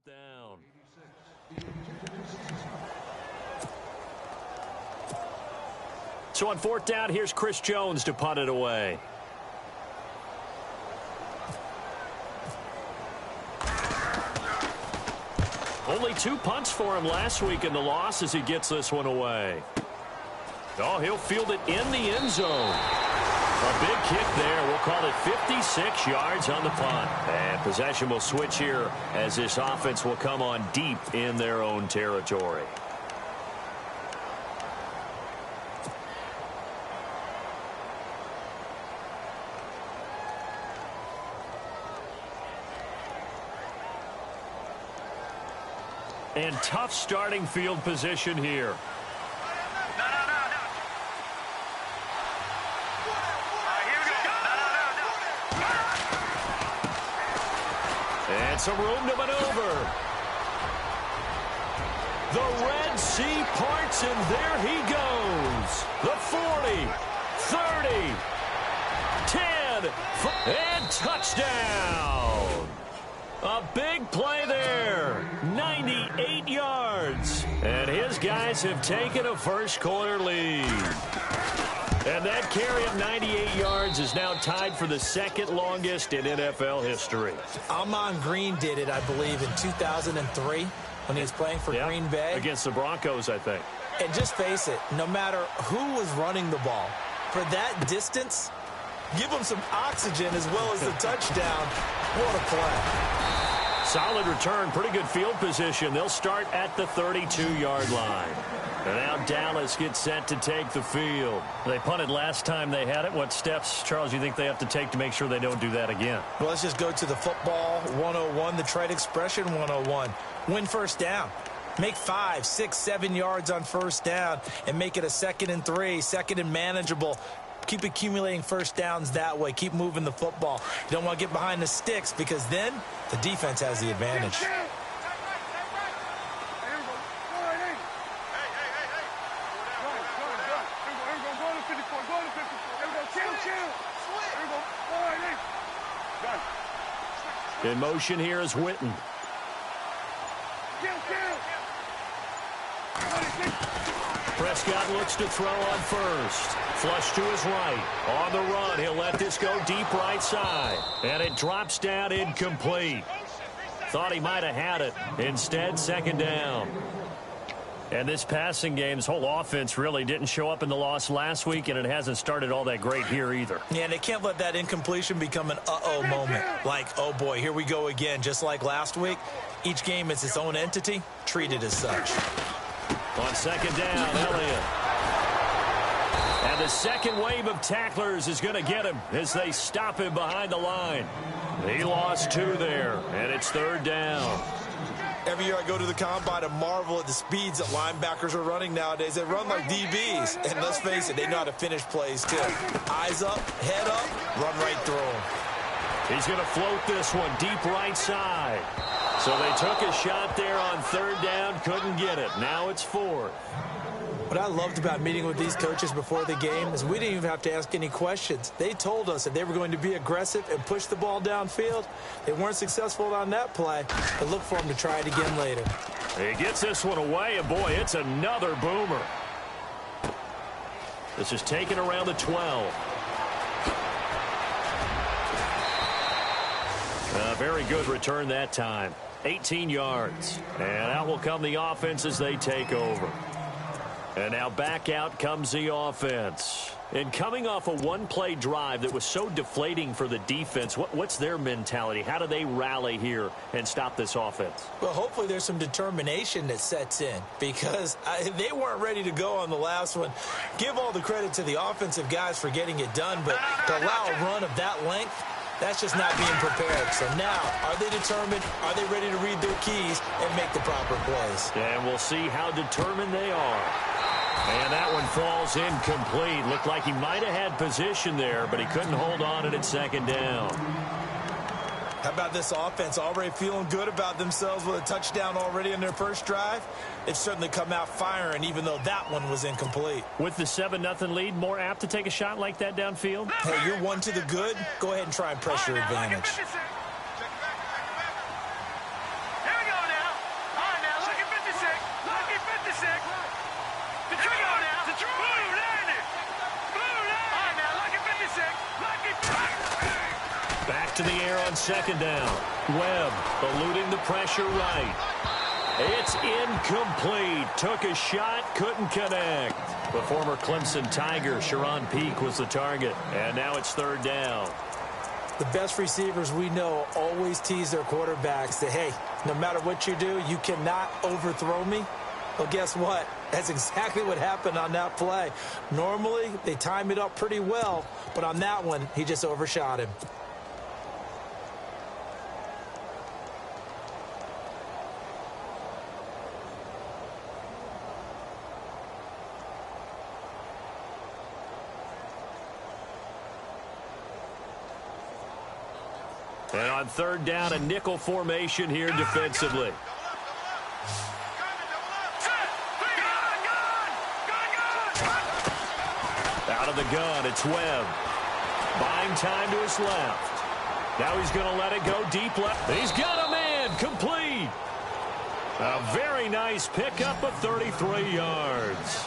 down. So on fourth down, here's Chris Jones to punt it away. Only 2 punts for him last week in the loss as he gets this one away. Oh, he'll field it in the end zone. A big kick there. We'll call it 56 yards on the punt. And possession will switch here as this offense will come on deep in their own territory. And tough starting field position here. And some room to maneuver. The Red Sea parts, and there he goes. The 40, 30, 10, and touchdown. A big play there. 98 yards. And his guys have taken a first-quarter lead. And that carry of 98 yards is now tied for the second longest in NFL history. Amon Green did it, I believe, in 2003 when he was playing for Green Bay. Against the Broncos, I think. And just face it, no matter who was running the ball, for that distance, give them some oxygen as well as the touchdown. What a play. Solid return, pretty good field position. They'll start at the 32-yard line. And now Dallas gets set to take the field. They punted last time they had it. What steps, Charles, do you think they have to take to make sure they don't do that again? Well, let's just go to the football 101, the trade expression 101. Win first down. Make 5, 6, 7 yards on first down and make it a 2nd and 3, 2nd and manageable. Keep accumulating first downs that way. Keep moving the football. You don't want to get behind the sticks because then the defense has the advantage. In motion here is Witten. Prescott looks to throw on first. Flush to his right. On the run, he'll let this go deep right side. And it drops down incomplete. Thought he might have had it. Instead, 2nd down. And this passing game, this whole offense really didn't show up in the loss last week, and it hasn't started all that great here either. Yeah, and they can't let that incompletion become an uh-oh moment. Like, oh boy, here we go again. Just like last week, each game is its own entity, treated as such. On 2nd down, Elliott. And the second wave of tacklers is going to get him as they stop him behind the line. He lost 2 there, and it's 3rd down. Every year I go to the combine and marvel at the speeds that linebackers are running nowadays. They run like DBs. And let's face it, they know how to finish plays too. Eyes up, head up, run right through them. He's going to float this one deep right side. So they took a shot there on 3rd down, couldn't get it. Now it's 4th. What I loved about meeting with these coaches before the game is we didn't even have to ask any questions. They told us that they were going to be aggressive and push the ball downfield. They weren't successful on that play, but look for them to try it again later. He gets this one away, and boy, it's another boomer. This is taken around the 12. A very good return that time. 18 yards. And out will come the offense as they take over. And now back out comes the offense. And coming off a one-play drive that was so deflating for the defense, what's their mentality? How do they rally here and stop this offense? Well, hopefully there's some determination that sets in because they weren't ready to go on the last one. Give all the credit to the offensive guys for getting it done, but to allow a run of that length, that's just not being prepared. So now, are they determined? Are they ready to read their keys and make the proper plays? And we'll see how determined they are. And that one falls incomplete. Looked like he might have had position there, but he couldn't hold on and it's 2nd down. How about this offense already feeling good about themselves with a touchdown already in their first drive? They've certainly come out firing, even though that one was incomplete. With the 7-0 lead, more apt to take a shot like that downfield? Hey, you're one to the good. Go ahead and try and press your advantage. to the air on second down. Webb eluding the pressure right. It's incomplete. Took a shot, couldn't connect. The former Clemson Tiger, Sharon Peak, was the target. And now it's third down. The best receivers we know always tease their quarterbacks that, hey, no matter what you do, you cannot overthrow me. Well, guess what? That's exactly what happened on that play. Normally, they time it up pretty well, but on that one, he just overshot him. And on third down, a nickel formation here defensively. Out of the gun, it's Webb. Buying time to his left. Now he's going to let it go deep left. He's got a man, complete. A very nice pickup of 33 yards.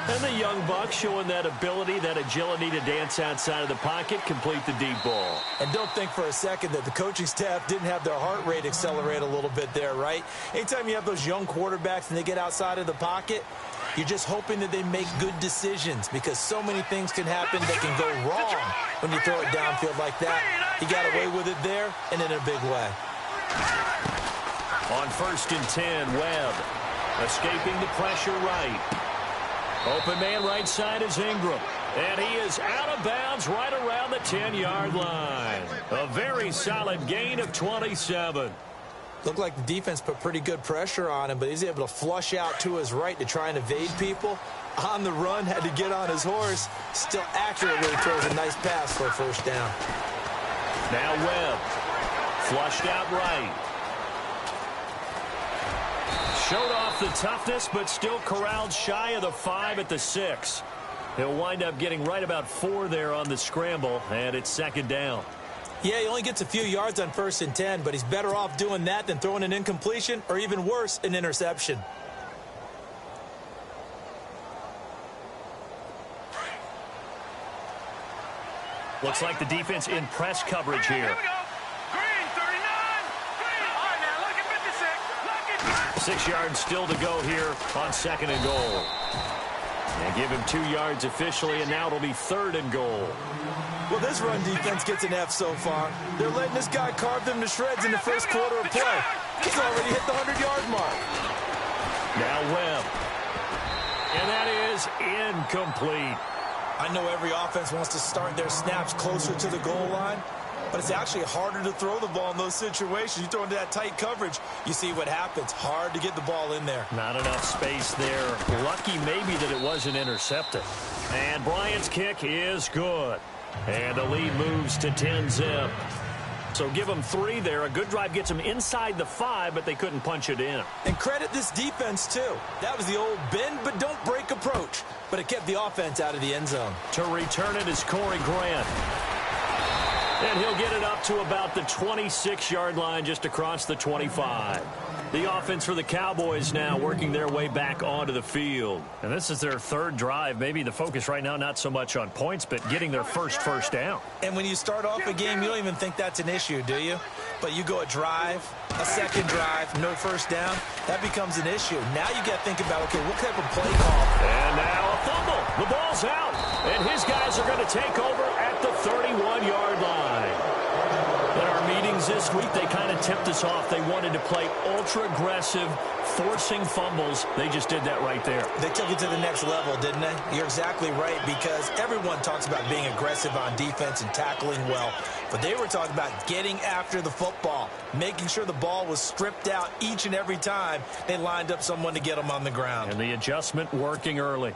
And the young buck showing that ability, that agility to dance outside of the pocket, complete the deep ball. And don't think for a second that the coaching staff didn't have their heart rate accelerate a little bit there, right? Anytime you have those young quarterbacks and they get outside of the pocket, you're just hoping that they make good decisions because so many things can happen that can go wrong when you throw it downfield like that. He got away with it there and in a big way. On 1st and 10, Webb escaping the pressure right. Open man right side is Ingram. And he is out of bounds right around the 10-yard line. A very solid gain of 27. Looked like the defense put pretty good pressure on him, but he's able to flush out to his right to try and evade people. On the run, had to get on his horse. Still accurately throws a nice pass for a first down. Now Webb. Flushed out right. Showed off the toughness, but still corralled shy of the 5 at the 6. He'll wind up getting right about 4 there on the scramble, and it's second down. Yeah, he only gets a few yards on 1st and 10, but he's better off doing that than throwing an incompletion or even worse, an interception. Looks like the defense in press coverage here. 6 yards still to go here on 2nd and goal. And give him 2 yards officially, and now it'll be 3rd and goal. Well, this run defense gets an F so far. They're letting this guy carve them to shreds in the first quarter of play. He's already hit the 100-yard mark. Now Webb. And that is incomplete. I know every offense wants to start their snaps closer to the goal line, but it's actually harder to throw the ball in those situations. You throw into that tight coverage, you see what happens. Hard to get the ball in there. Not enough space there. Lucky maybe that it wasn't intercepted. And Bryant's kick is good. And the lead moves to 10-zip. So give them 3 there. A good drive gets them inside the 5, but they couldn't punch it in. And credit this defense, too. That was the old bend but don't break approach. But it kept the offense out of the end zone. To return it is Corey Grant. And he'll get it up to about the 26-yard line, just across the 25. The offense for the Cowboys now working their way back onto the field. And this is their 3rd drive. Maybe the focus right now not so much on points, but getting their first down. And when you start off a game, you don't even think that's an issue, do you? But you go a drive, a second drive, no first down, that becomes an issue. Now you got to think about, okay, what type of play call? And now a fumble. The ball's out. And his guys are going to take over at the 31-yard line. In our meetings this week, they kind of tipped us off. They wanted to play ultra-aggressive, forcing fumbles. They just did that right there. They took it to the next level, didn't they? You're exactly right, because everyone talks about being aggressive on defense and tackling well. But they were talking about getting after the football, making sure the ball was stripped out each and every time they lined up someone to get them on the ground. And the adjustment working early.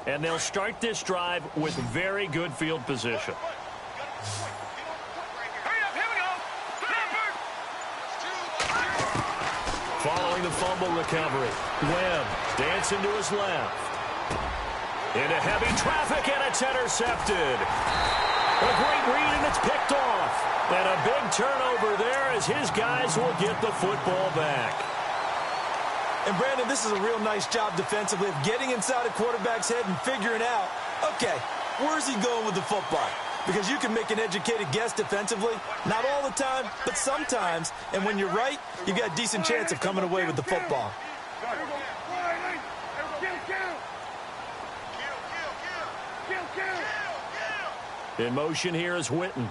And they'll start this drive with very good field position. Following the fumble recovery, Webb dancing to his left. Into heavy traffic, and it's intercepted. A great read, and it's picked off. And a big turnover there as his guys will get the football back. And, Brandon, this is a real nice job defensively of getting inside a quarterback's head and figuring out, okay, where's he going with the football? Because you can make an educated guess defensively, not all the time, but sometimes. And when you're right, you've got a decent chance of coming away with the football. In motion here is Witten.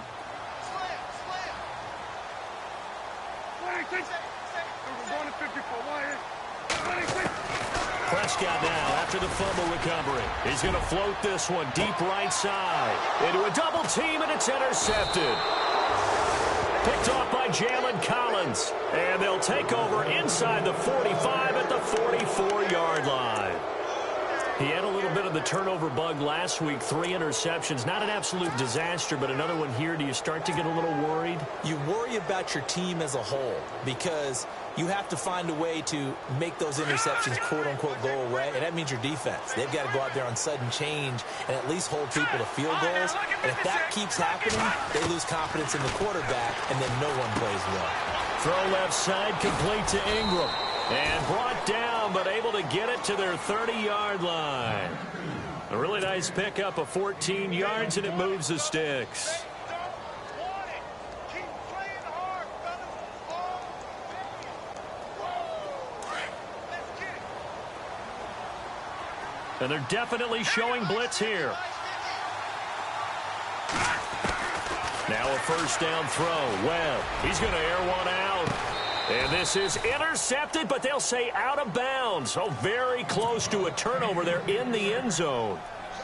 Prescott now after the fumble recovery. He's going to float this one deep right side. Into a double team, and it's intercepted. Picked off by Jalen Collins. And they'll take over inside the 45 at the 44-yard line. He had a little bit of the turnover bug last week, 3 interceptions. Not an absolute disaster, but another one here. Do you start to get a little worried? You worry about your team as a whole because you have to find a way to make those interceptions, quote-unquote, go away, and that means your defense. They've got to go out there on sudden change and at least hold people to field goals. And if that keeps happening, they lose confidence in the quarterback, and then no one plays well. Throw left side, complete to Ingram. And brought down, but able to get it to their 30-yard line. A really nice pickup of 14 yards, and it moves the sticks. And they're definitely showing blitz here. Now a first down throw. Webb, he's going to air one out. And this is intercepted, but they'll say out of bounds. So very close to a turnover there in the end zone.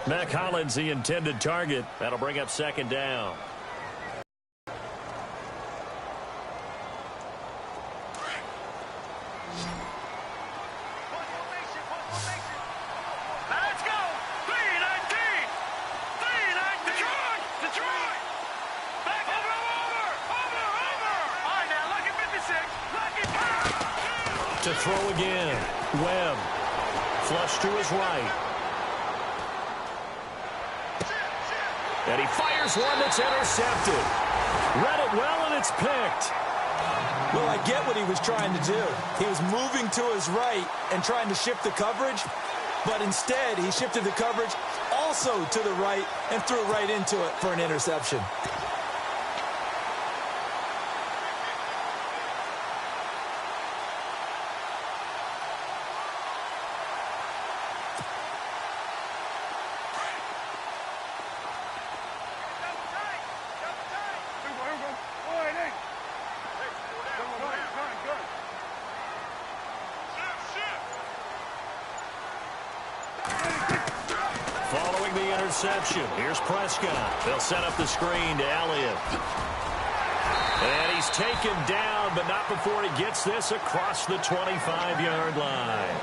Mac Hollins, the intended target. That'll bring up second down. To throw again. Webb. Flush to his right. And he fires one that's intercepted. Read it well, and it's picked. Well, I get what he was trying to do. He was moving to his right and trying to shift the coverage, but instead he shifted the coverage also to the right and threw right into it for an interception. Following the interception, here's Prescott. They'll set up the screen to Elliott. And he's taken down, but not before he gets this across the 25-yard line.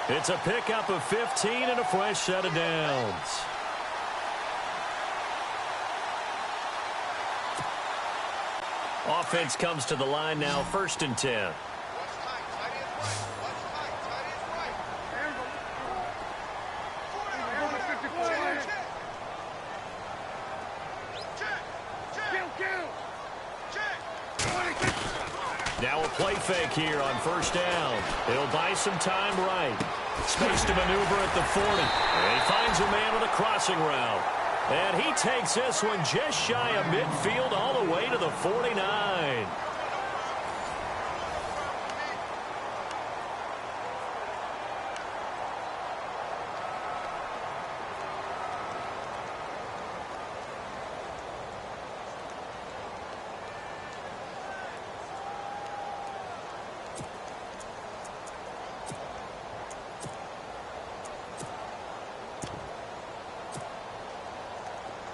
It's a pickup of 15 and a fresh set of downs. Offense comes to the line now, 1st and 10. Now a play fake here on 1st down. He'll buy some time right. Space to maneuver at the 40. And he finds a man on a crossing route. And he takes this one just shy of midfield all the way to the 49.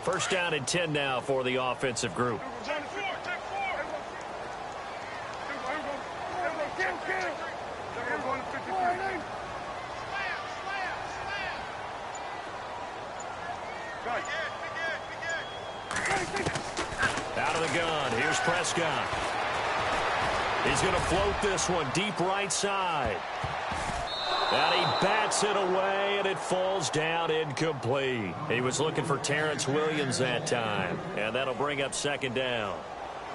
First down and 10 now for the offensive group. Out of the gun, here's Prescott. He's going to float this one deep right side. And he bats it away, and it falls down incomplete. He was looking for Terrence Williams that time, and that'll bring up second down.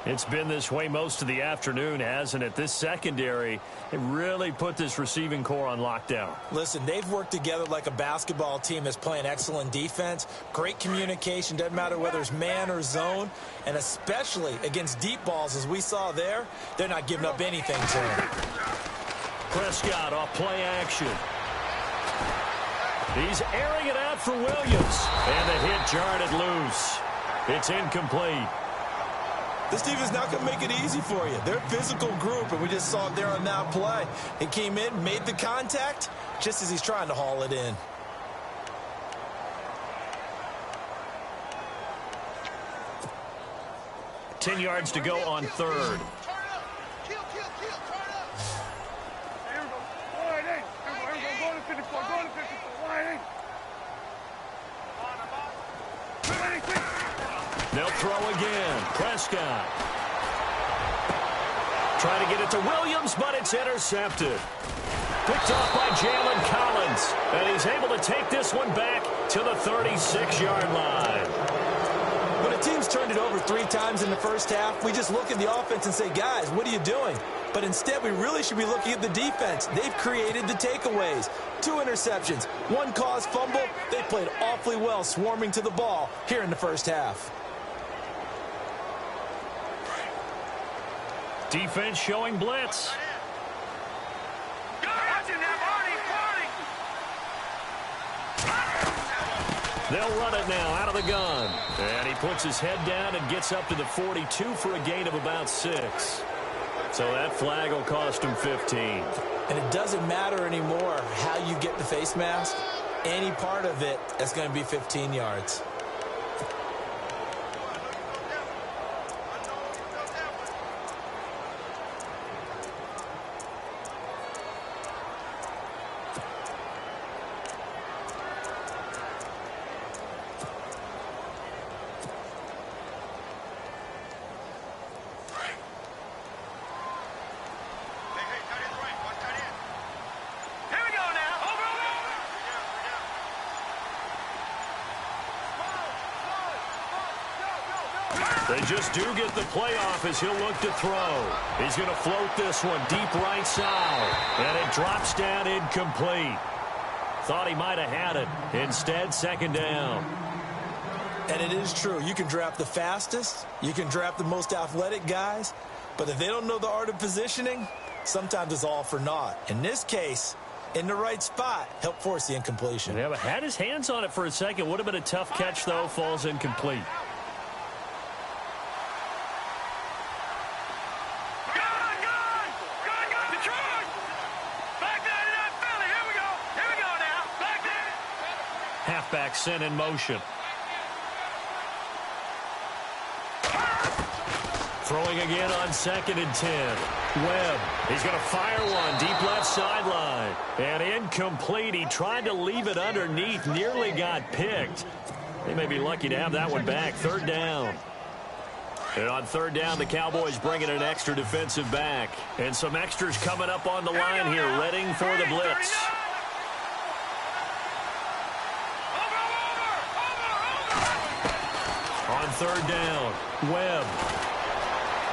It's been this way most of the afternoon, hasn't it? This secondary, it really put this receiving core on lockdown. Listen, they've worked together like a basketball team that's playing excellent defense. Great communication, doesn't matter whether it's man or zone. And especially against deep balls, as we saw there, they're not giving up anything to him. Prescott off play action. He's airing it out for Williams. And the hit jarred it loose. It's incomplete. This team is not going to make it easy for you. They're a physical group, and we just saw it there on that play. He came in, made the contact, just as he's trying to haul it in. Ten yards to go on third. They'll throw again. Prescott. Trying to get it to Williams, but it's intercepted. Picked off by Jalen Collins. And he's able to take this one back to the 36-yard line. When a team's turned it over 3 times in the first half, we just look at the offense and say, guys, what are you doing? But instead, we really should be looking at the defense. They've created the takeaways. 2 interceptions, 1 caused fumble. They played awfully well swarming to the ball here in the first half. Defense showing blitz. They'll run it now out of the gun. And he puts his head down and gets up to the 42 for a gain of about 6. So that flag will cost him 15. And it doesn't matter anymore how you get the face mask. Any part of it, that's going to be 15 yards. They just do get the playoff as he'll look to throw. He's going to float this one deep right side. And it drops down incomplete. Thought he might have had it. Instead, second down. And it is true. You can draft the fastest. You can draft the most athletic guys. But if they don't know the art of positioning, sometimes it's all for naught. In this case, in the right spot, help force the incompletion. Yeah, but had his hands on it for a second. Would have been a tough catch, though. Falls incomplete. Halfback sent in motion. Throwing again on 2nd and 10. Webb, he's going to fire one deep left sideline. And incomplete. He tried to leave it underneath, nearly got picked. They may be lucky to have that one back. 3rd down. And on 3rd down, the Cowboys bringing an extra defensive back. And some extras coming up on the line here, readying for the blitz. On 3rd down, Webb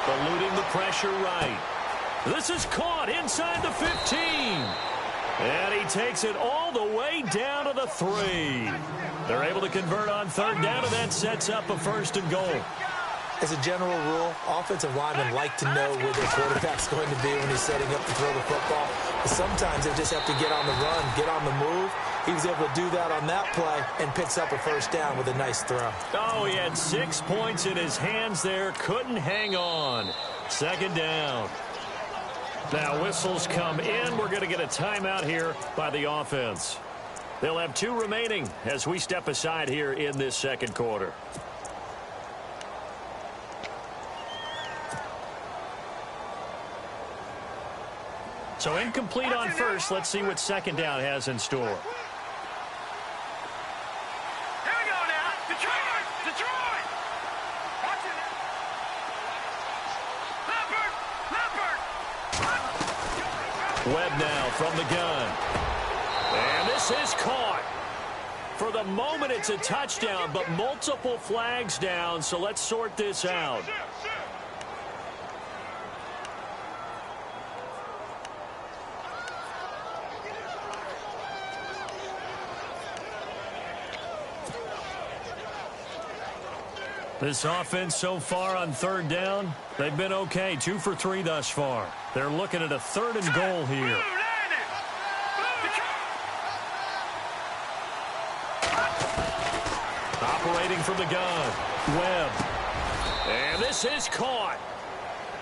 eluding the pressure right. This is caught inside the 15. And he takes it all the way down to the 3. They're able to convert on 3rd down, and that sets up a 1st and goal. As a general rule, offensive linemen like to know where their quarterback's going to be when he's setting up to throw the football. But sometimes they just have to get on the run, get on the move. He was able to do that on that play and picks up a 1st down with a nice throw. Oh, he had 6 points in his hands there. Couldn't hang on. 2nd down. Now whistles come in. We're going to get a timeout here by the offense. They'll have 2 remaining as we step aside here in this 2nd quarter. So incomplete on 1st. Let's see what 2nd down has in store. Here we go now. Detroit! Detroit! Watch it. Leopard! Webb now from the gun. And this is caught. For the moment, it's a touchdown, but multiple flags down, so let's sort this out. This offense so far on third down, they've been okay. 2 for 3 thus far. They're looking at a 3rd and goal here. Operating from the gun, Webb. And this is caught.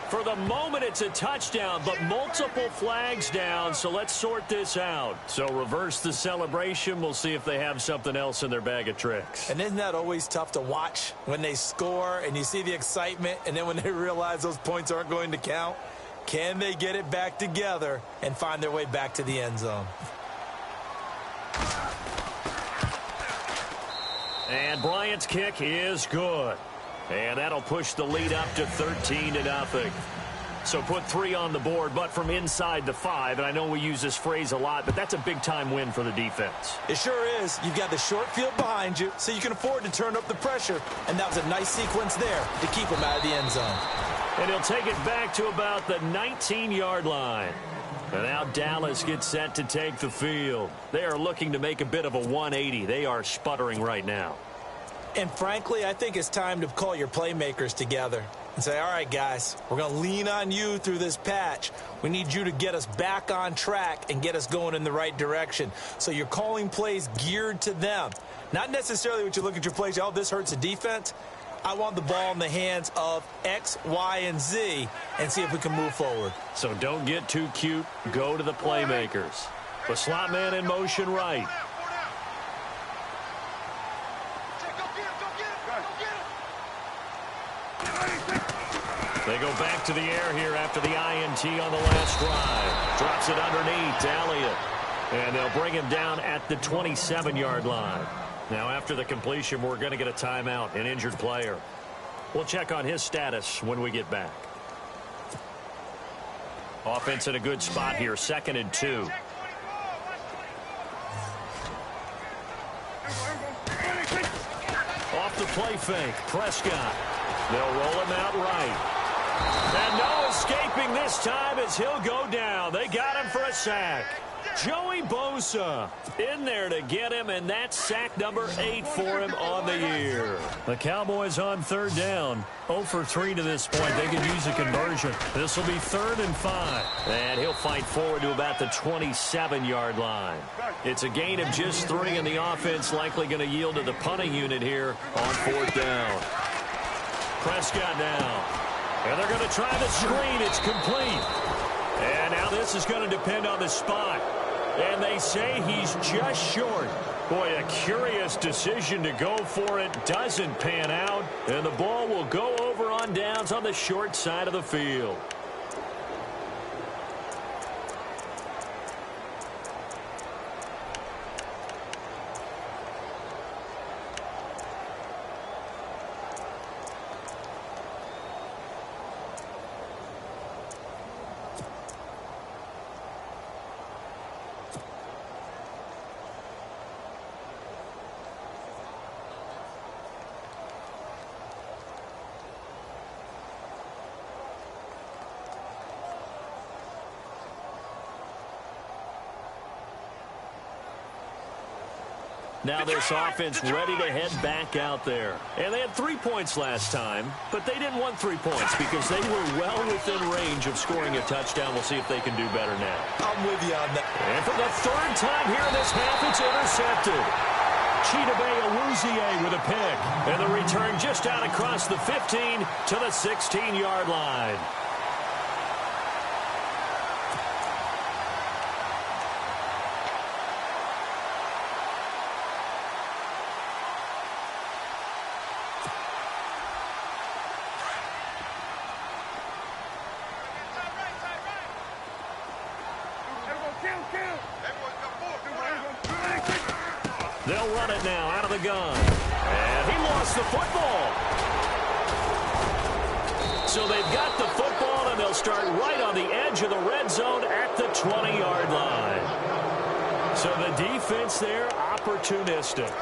For the moment, it's a touchdown, but multiple flags down, so let's sort this out. So reverse the celebration. We'll see if they have something else in their bag of tricks. And isn't that always tough to watch when they score and you see the excitement, and then when they realize those points aren't going to count? Can they get it back together and find their way back to the end zone? And Bryant's kick is good. And that'll push the lead up to 13-0. So put 3 on the board, but from inside the 5. And I know we use this phrase a lot, but that's a big-time win for the defense. It sure is. You've got the short field behind you, so you can afford to turn up the pressure. And that was a nice sequence there to keep them out of the end zone. And he'll take it back to about the 19-yard line. And now Dallas gets set to take the field. They are looking to make a bit of a 180. They are sputtering right now. And frankly, I think it's time to call your playmakers together and say, all right, guys, we're going to lean on you through this patch. We need you to get us back on track and get us going in the right direction. So you're calling plays geared to them. Not necessarily what you look at your plays, oh, this hurts the defense. I want the ball in the hands of X, Y, and Z and see if we can move forward. So don't get too cute. Go to the playmakers. The slot man in motion right. They go back to the air here after the INT on the last drive. Drops it underneath to Elliott. And they'll bring him down at the 27-yard line. Now, after the completion, we're going to get a timeout, an injured player. We'll check on his status when we get back. Offense in a good spot here, 2nd and 2. Off the play fake, Prescott. They'll roll him out right. And no escaping this time as he'll go down. They got him for a sack. Joey Bosa in there to get him, and that's sack number 8 for him on the year. The Cowboys on 3rd down. 0 for 3 to this point. They could use a conversion. This will be 3rd and 5. And he'll fight forward to about the 27-yard line. It's a gain of just 3, and the offense likely going to yield to the punting unit here on 4th down. Prescott now. And they're going to try the screen. It's complete. And now this is going to depend on the spot. And they say he's just short. Boy, a curious decision to go for it. Doesn't pan out. And the ball will go over on downs on the short side of the field. Now this offense ready to head back out there. And they had 3 points last time, but they didn't want 3 points because they were well within range of scoring a touchdown. We'll see if they can do better now. I'm with you on that. And for the 3rd time here in this half, it's intercepted. Chidobe Awuzie with a pick. And the return just out across the 15 to the 16-yard line. They'll run it now out of the gun. And he lost the football. So they've got the football, and they'll start right on the edge of the red zone at the 20-yard line. So the defense there, opportunistic.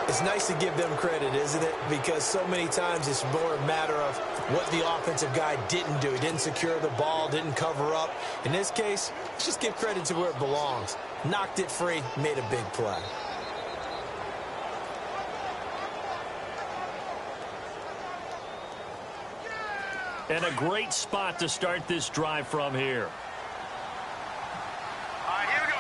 It's nice to give them credit, isn't it? Because so many times it's more a matter of what the offensive guy didn't do. He didn't secure the ball, didn't cover up. In this case, let's just give credit to where it belongs. Knocked it free, made a big play. And a great spot to start this drive from here. All right, here we go.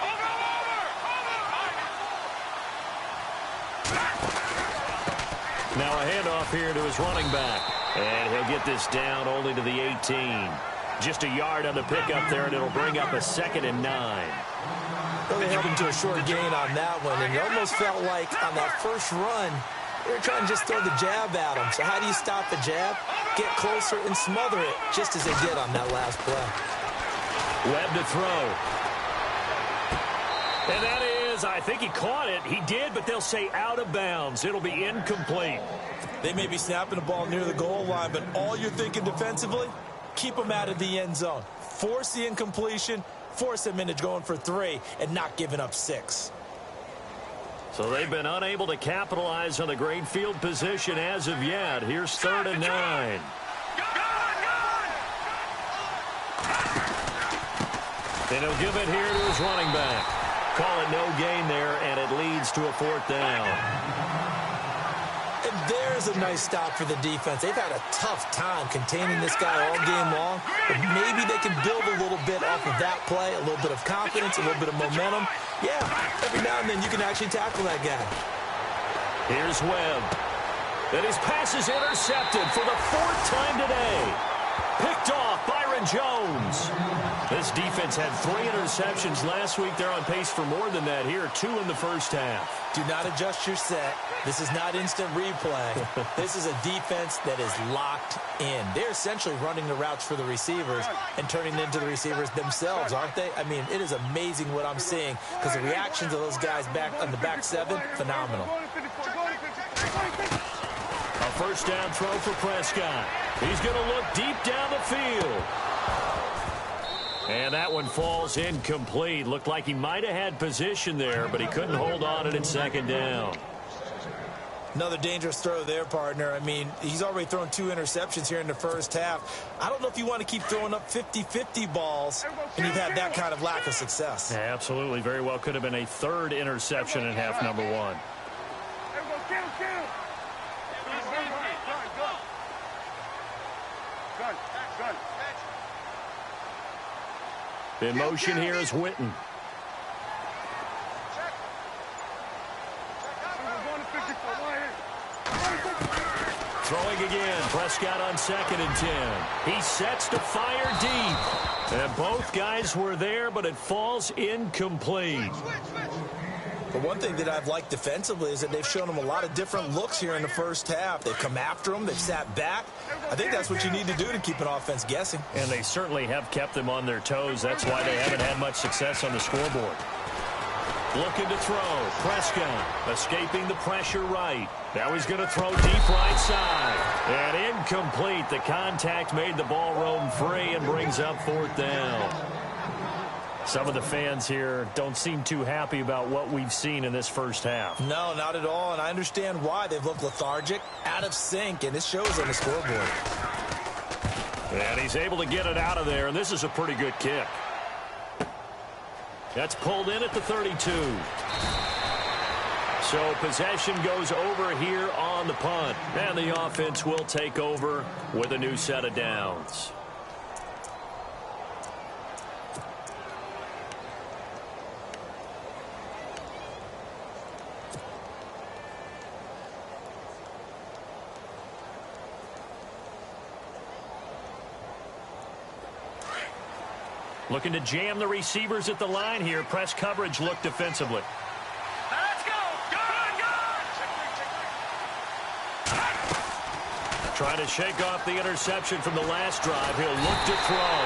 Now a handoff here to his running back. And he'll get this down only to the 18. Just a yard on the pickup there, and it'll bring up a 2nd and 9. Really held him to a short gain on that one, and it almost felt like on that first run, they were trying to just throw the jab at him. So how do you stop the jab? Get closer and smother it, just as they did on that last play. Webb to throw. And that is, I think he caught it. He did, but they'll say out of bounds. It'll be incomplete. They may be snapping the ball near the goal line, but all you're thinking defensively, keep them out of the end zone. Force the incompletion, force them into going for 3, and not giving up 6. So they've been unable to capitalize on the great field position as of yet. Here's 3rd and 9. And he'll give it here to his running back. Call it no gain there, and it leads to a 4th down. And there's a nice stop for the defense. They've had a tough time containing this guy all game long, but maybe they can build a little bit off of that play, a little bit of confidence, a little bit of momentum. Yeah, every now and then you can actually tackle that guy. Here's Webb. And his pass is intercepted for the 4th time today. Picked off Byron Jones. This defense had 3 interceptions last week. They're on pace for more than that here, 2 in the first half. Do not adjust your set. This is not instant replay. This is a defense that is locked in. They're essentially running the routes for the receivers and turning it into the receivers themselves, aren't they? I mean, it is amazing what I'm seeing because the reactions of those guys back on the back 7, phenomenal. A 1st down throw for Prescott. He's going to look deep down the field. And that one falls incomplete. Looked like he might have had position there, but he couldn't hold on it in 2nd down. Another dangerous throw there, partner. I mean, he's already thrown 2 interceptions here in the first half. I don't know if you want to keep throwing up 50-50 balls, and you've had that kind of lack of success. Yeah, absolutely. Very well could have been a 3rd interception in half number 1. In motion here is Witten. Throwing again. Prescott on 2nd and 10. He sets to fire deep. And both guys were there, but it falls incomplete. But one thing that I've liked defensively is that they've shown him a lot of different looks here in the first half. They've come after him. They've sat back. I think that's what you need to do to keep an offense guessing. And they certainly have kept them on their toes. That's why they haven't had much success on the scoreboard. Looking to throw. Prescott escaping the pressure right. Now he's going to throw deep right side. And incomplete. The contact made the ball roam free and brings up 4th down. Some of the fans here don't seem too happy about what we've seen in this first half. No, not at all, and I understand why. They've looked lethargic, out of sync, and it shows on the scoreboard. And he's able to get it out of there, and this is a pretty good kick. That's pulled in at the 32. So possession goes over here on the punt, and the offense will take over with a new set of downs. Looking to jam the receivers at the line here. Press coverage look defensively. Let's go! Good! Trying to shake off the interception from the last drive. He'll look to throw.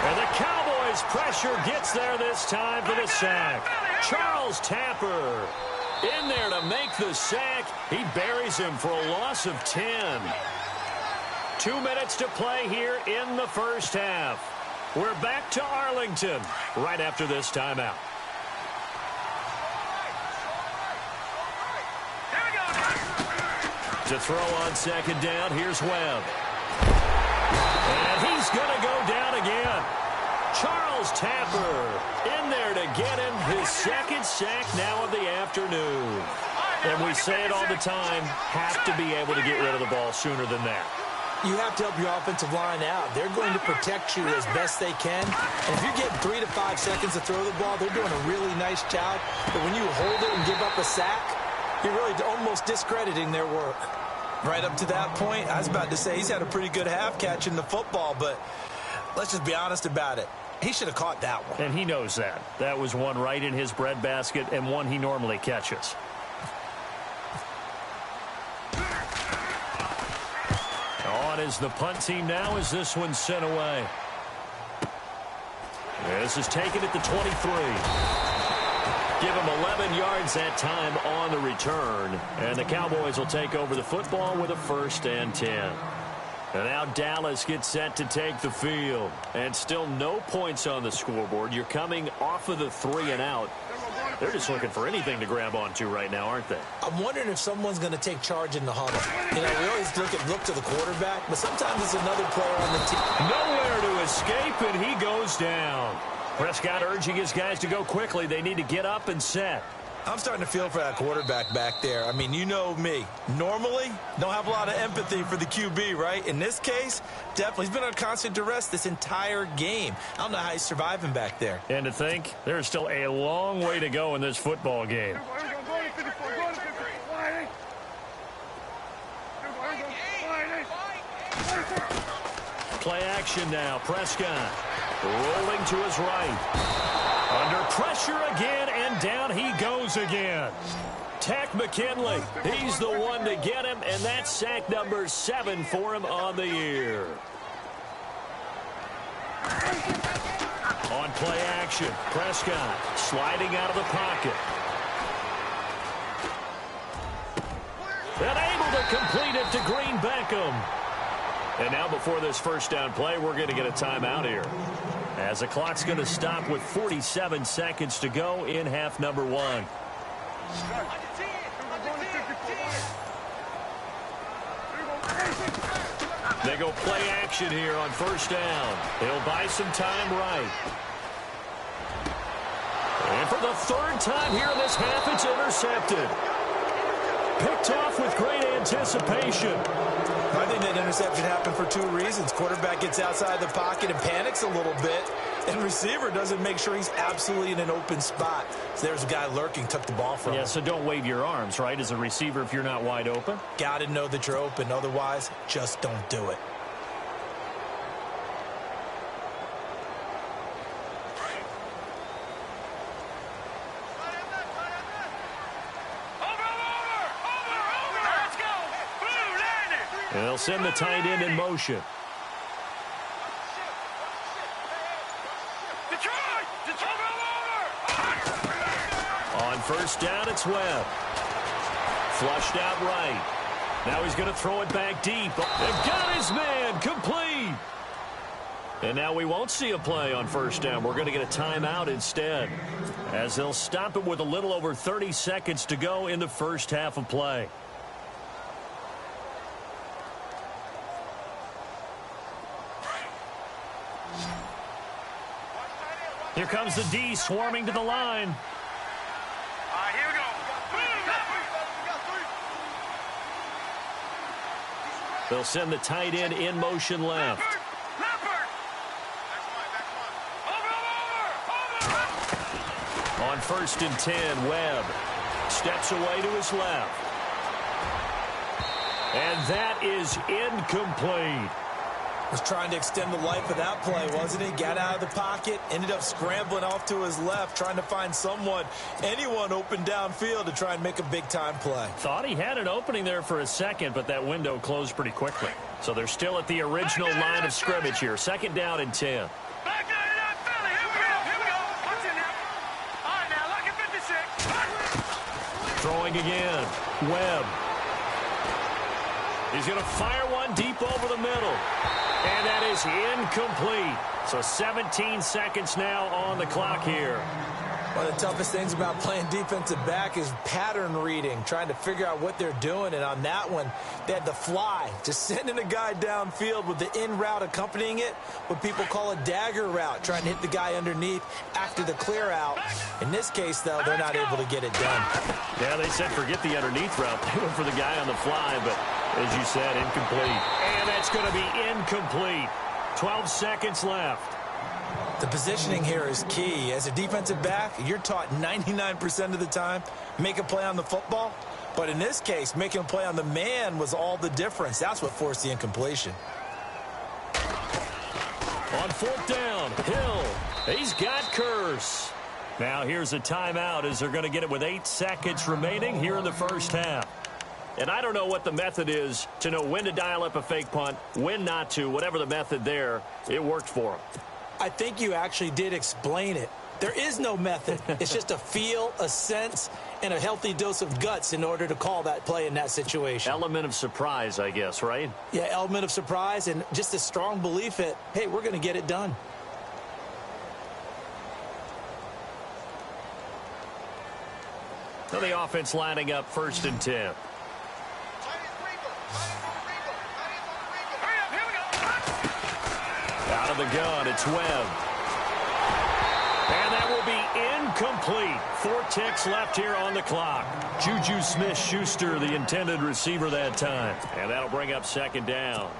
And the Cowboys' pressure gets there this time for the sack. Charles Tapper in there to make the sack. He buries him for a loss of 10. 2 minutes to play here in the first half. We're back to Arlington right after this timeout. To throw on 2nd down, here's Webb. And he's going to go down again. Charles Tapper in there to get him his 2nd sack now of the afternoon. And we say it all the time, have to be able to get rid of the ball sooner than that. You have to help your offensive line out. They're going to protect you as best they can. And if you're getting 3 to 5 seconds to throw the ball, they're doing a really nice job. But when you hold it and give up a sack, you're really almost discrediting their work. Right up to that point, I was about to say he's had a pretty good half catching the football, but let's just be honest about it. He should have caught that one. And he knows that. That was one right in his breadbasket and one he normally catches. On is the punt team now as this one's sent away. This is taken at the 23. Give him 11 yards that time on the return. And the Cowboys will take over the football with a 1st and 10. And now Dallas gets set to take the field. And still no points on the scoreboard. You're coming off of the 3 and out. They're just looking for anything to grab onto right now, aren't they? I'm wondering if someone's going to take charge in the huddle. You know, we always look to the quarterback, but sometimes it's another player on the team. Nowhere to escape, and he goes down. Prescott urging his guys to go quickly. They need to get up and set. I'm starting to feel for that quarterback back there. I mean, you know me. Normally, don't have a lot of empathy for the QB, right? In this case, definitely. He's been on constant duress this entire game. I don't know how he's surviving back there. And to think, there's still a long way to go in this football game. Play action now. Prescott rolling to his right. Under pressure again, and down he goes again. Tack McKinley, he's the one to get him, and that's sack number 7 for him on the year. On play action, Prescott sliding out of the pocket. And able to complete it to Green Beckham. And now before this 1st down play, we're going to get a timeout here, as the clock's going to stop with 47 seconds to go in half number 1. They go play action here on 1st down. They'll buy some time right. And for the 3rd time here in this half, it's intercepted. Picked off with great anticipation. I think that interception happened for 2 reasons. Quarterback gets outside the pocket and panics a little bit, and receiver doesn't make sure he's absolutely in an open spot. So there's a guy lurking, took the ball from him. Yeah, so don't wave your arms, right, as a receiver if you're not wide open? Got to know that you're open. Otherwise, just don't do it. And they'll send the tight end in motion. On 1st down, it's Webb. Flushed out right. Now he's going to throw it back deep. And got his man complete. And now we won't see a play on 1st down. We're going to get a timeout instead, as they'll stop it with a little over 30 seconds to go in the 1st half of play. Here comes the D swarming to the line. Here we go. They'll send the tight end in motion left. On 1st and 10, Webb steps away to his left. And that is incomplete. Was trying to extend the life of that play, wasn't he? Got out of the pocket, ended up scrambling off to his left, trying to find anyone open downfield to try and make a big-time play. Thought he had an opening there for a second, but that window closed pretty quickly. So they're still at the original line of scrimmage here. 2nd down and 10. Back down to that Philly. Here we go. Watch it now. All right, now, look at 56. Throwing again. Webb. He's going to fire one deep over the middle. And that is incomplete. So 17 seconds now on the clock here. One of the toughest things about playing defensive back is pattern reading, trying to figure out what they're doing. And on that one, they had the fly, just sending a guy downfield with the in route accompanying it, what people call a dagger route, trying to hit the guy underneath after the clear out. In this case, though, they're not able to get it done. Yeah, they said forget the underneath route. They went for the guy on the fly, but As you said, incomplete. And that's going to be incomplete. 12 seconds left. The positioning here is key. As a defensive back, you're taught 99% of the time, make a play on the football. But in this case, making a play on the man was all the difference. That's what forced the incompletion. On fourth down, Hill. He's got Curse. Now here's a timeout as they're going to get it with 8 seconds remaining here in the first half. And I don't know what the method is to know when to dial up a fake punt, when not to. Whatever the method there, it worked for him. I think you actually did explain it. There is no method. It's just a feel, a sense, and a healthy dose of guts in order to call that play in that situation. Element of surprise, I guess, right? Yeah, element of surprise and just a strong belief that, hey, we're going to get it done. So the offense lining up 1st and 10. Out of the gun, it's Webb. And that will be incomplete. 4 ticks left here on the clock. Juju Smith-Schuster, the intended receiver that time. And that'll bring up 2nd down.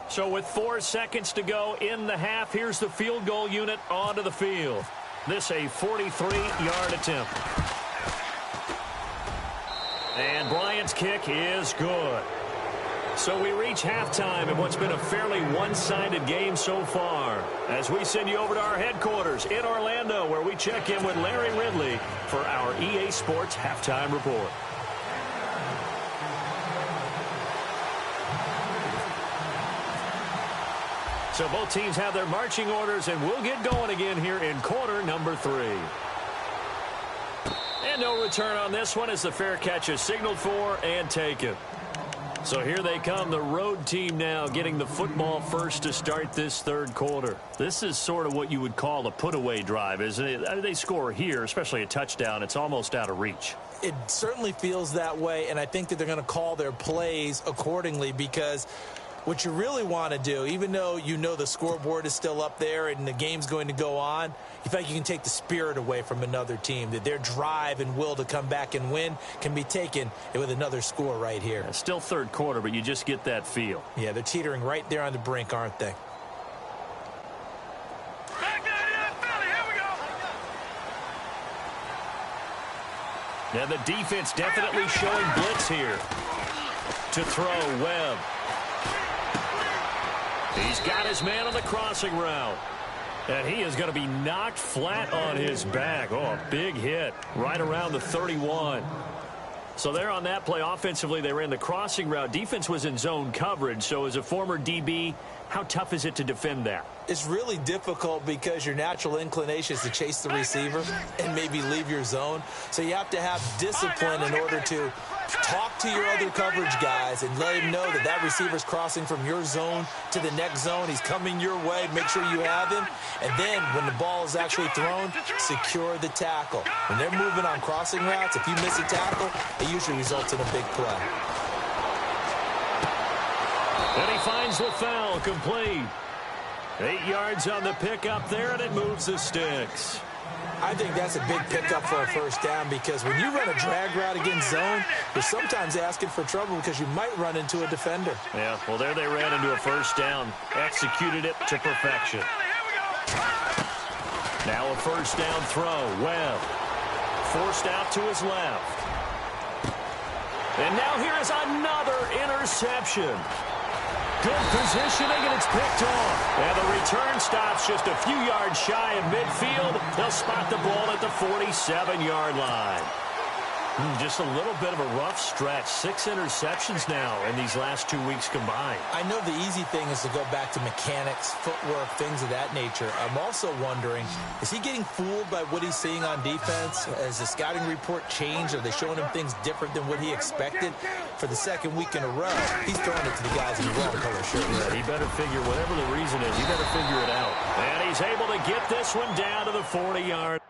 So with 4 seconds to go in the half, here's the field goal unit onto the field. This a 43-yard attempt. And Bryant's kick is good. So we reach halftime in what's been a fairly one-sided game so far. As we send you over to our headquarters in Orlando, where we check in with Larry Ridley for our EA Sports Halftime Report. So both teams have their marching orders, and we'll get going again here in quarter number 3. And no return on this one as the fair catch is signaled for and taken. So here they come, the road team now getting the football first to start this 3rd quarter. This is sort of what you would call a put-away drive, isn't it? They score here, especially a touchdown. It's almost out of reach. It certainly feels that way, and I think that they're going to call their plays accordingly because what you really want to do, even though you know the scoreboard is still up there and the game's going to go on, you feel like you can take the spirit away from another team, that their drive and will to come back and win can be taken with another score right here. Yeah, still 3rd quarter, but you just get that feel. Yeah, they're teetering right there on the brink, aren't they? Back there, yeah, Philly, here we go. And the defense definitely showing blitz here. To throw, Webb. He's got his man on the crossing route. And he is going to be knocked flat on his back. Oh, a big hit right around the 31. So there on that play, offensively, they ran the crossing route. Defense was in zone coverage. So as a former DB, how tough is it to defend that? It's really difficult because your natural inclination is to chase the receiver and maybe leave your zone. So you have to have discipline in order to talk to your other coverage guys and let him know that that receiver's crossing from your zone to the next zone. He's coming your way. Make sure you have him. And then when the ball is actually thrown, secure the tackle. When they're moving on crossing routes, if you miss a tackle, it usually results in a big play. And he finds LaFell complete. 8 yards on the pickup there, and it moves the sticks. I think that's a big pickup for a 1st down because when you run a drag route against zone, you're sometimes asking for trouble because you might run into a defender. Yeah, well, there they ran into a 1st down. Executed it to perfection. Now a 1st down throw. Webb forced out to his left. And now here is another interception. Good positioning, and it's picked off. And the return stops just a few yards shy of midfield. They'll spot the ball at the 47-yard line. Just a little bit of a rough stretch. 6 interceptions now in these last 2 weeks combined. I know the easy thing is to go back to mechanics, footwork, things of that nature. I'm also wondering, is he getting fooled by what he's seeing on defense? Has the scouting report changed? Are they showing him things different than what he expected? For the 2nd week in a row, he's throwing it to the guys in the wrong color shirt. Yeah, he better figure, whatever the reason is, he better figure it out. And he's able to get this one down to the 40-yard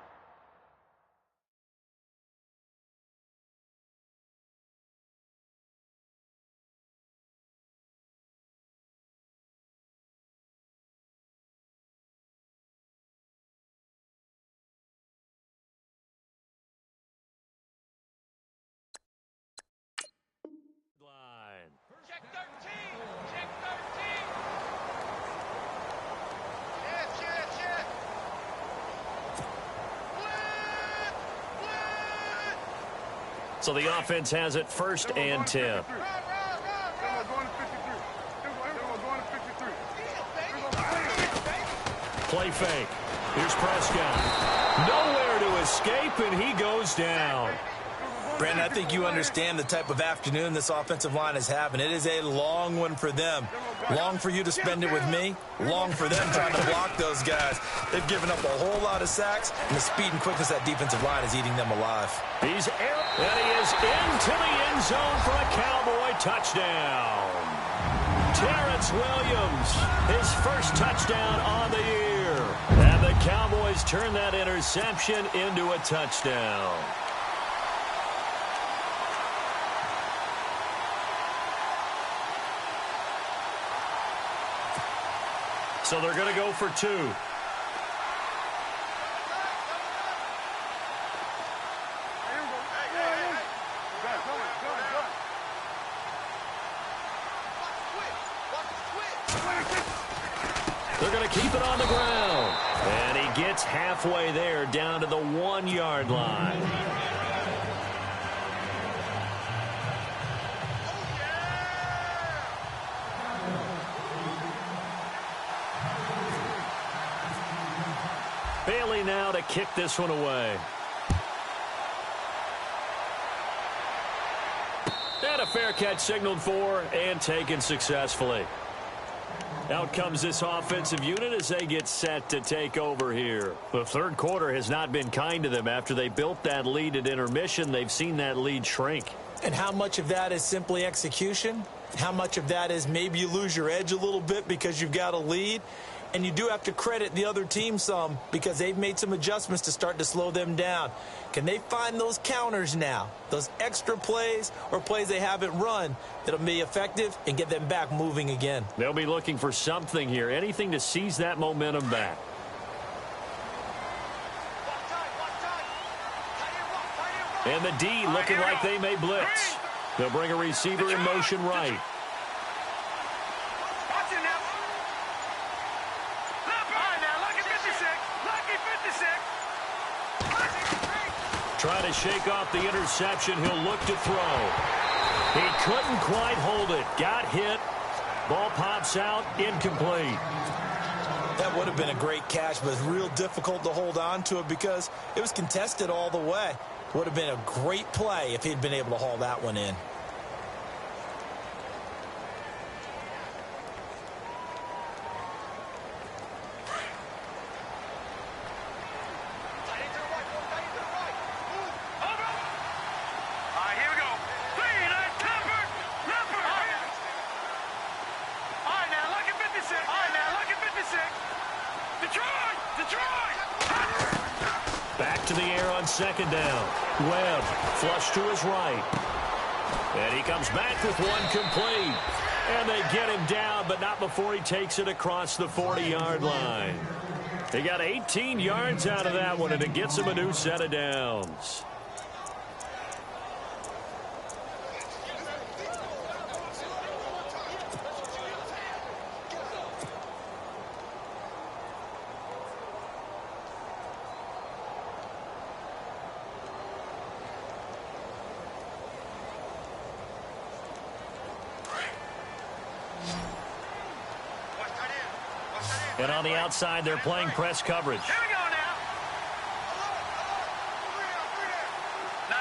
So the offense has it 1st and 10. Play fake. Here's Prescott. Nowhere to escape, and he goes down. Brandon, I think you understand the type of afternoon this offensive line is having. It is a long one for them. Long for you to spend it with me. Long for them trying to block those guys. They've given up a whole lot of sacks, and the speed and quickness of that defensive line is eating them alive. He's air, and he is into the end zone for a Cowboy touchdown. Terrence Williams, his first touchdown on the year. And the Cowboys turn that interception into a touchdown. So they're going to go for 2. They're going to keep it on the ground. And he gets halfway there, down to the 1-yard line. Bailey now to kick this one away. And a fair catch signaled for and taken successfully. Out comes this offensive unit as they get set to take over here. The third quarter has not been kind to them. After they built that lead at intermission, they've seen that lead shrink. And how much of that is simply execution? How much of that is maybe you lose your edge a little bit because you've got a lead? And you do have to credit the other team some because they've made some adjustments to start to slow them down. Can they find those counters now, those extra plays or plays they haven't run that'll be effective and get them back moving again? They'll be looking for something here, anything to seize that momentum back. And the D looking like they may blitz. They'll bring a receiver in motion right. Trying to shake off the interception. He'll look to throw. He couldn't quite hold it. Got hit. Ball pops out. Incomplete. That would have been a great catch, but it's real difficult to hold on to it because it was contested all the way. Would have been a great play if he'd been able to haul that one in. Second down. Webb flush to his right. And he comes back with one complete. And they get him down, but not before he takes it across the 40-yard line. They got 18 yards out of that one, and it gets him a new set of downs. And on the outside, they're playing press coverage. Here we go now. No.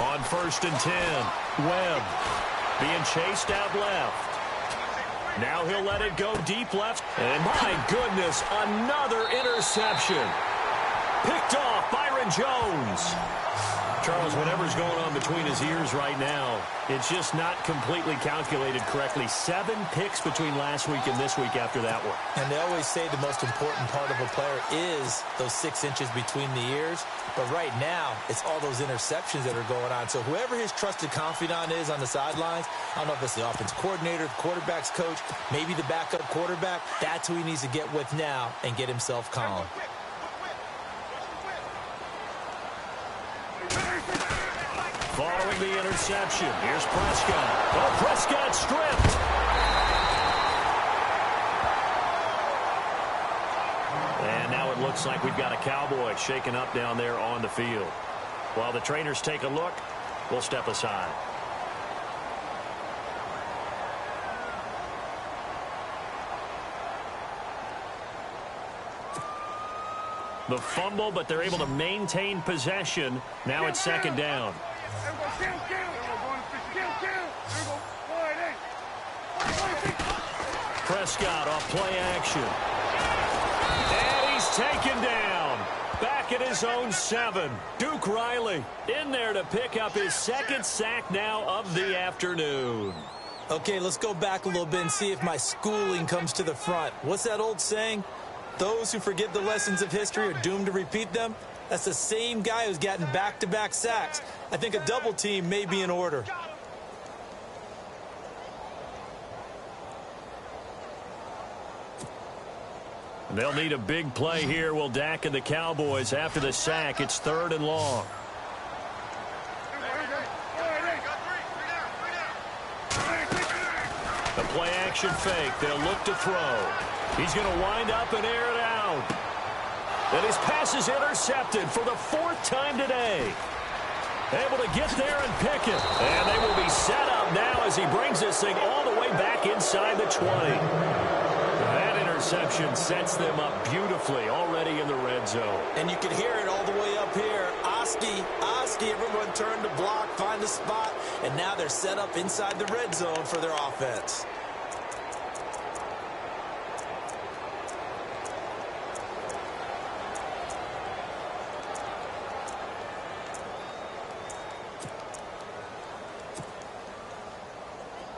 On 1st and 10, Webb being chased out left. Now he'll let it go deep left. And my goodness, another interception. Picked off Byron Jones. Charles, whatever's going on between his ears right now, it's just not completely calculated correctly. 7 picks between last week and this week after that one. And they always say the most important part of a player is those 6 inches between the ears. But right now, it's all those interceptions that are going on. So whoever his trusted confidant is on the sidelines, I don't know if it's the offense coordinator, the quarterback's coach, maybe the backup quarterback, that's who he needs to get with now and get himself calm. Following the interception, here's Prescott. Oh, Prescott stripped. And now it looks Looks like we've got a Cowboy shaking up down there on the field. While the trainers take a look, we'll step aside. The fumble, but they're able to maintain possession. Now it's second down. Prescott off play action. And he's taken down. Back at his own 7. Duke Riley in there to pick up his second sack now of the afternoon. Okay, let's go back a little bit and see if my schooling comes to the front. What's that old saying? Those who forget the lessons of history are doomed to repeat them. That's the same guy who's gotten back-to-back sacks. I think a double team may be in order. They'll need a big play here, will Dak and the Cowboys. After the sack, it's 3rd and long. The play action fake. They'll look to throw. He's going to wind up and air it out. And his pass is intercepted for the 4th time today. Able to get there and pick it. And they will be set up now as he brings this thing all the way back inside the 20. That interception sets them up beautifully already in the red zone. And you can hear it all the way up here. Oski, everyone turned to block, find a spot, and now they're set up inside the red zone for their offense.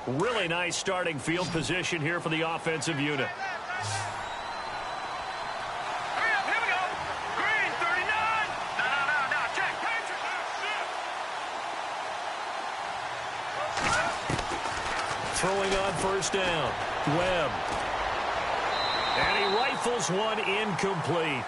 Really nice starting field position here for the offensive unit. Throwing on first down. Webb. And he rifles one incomplete.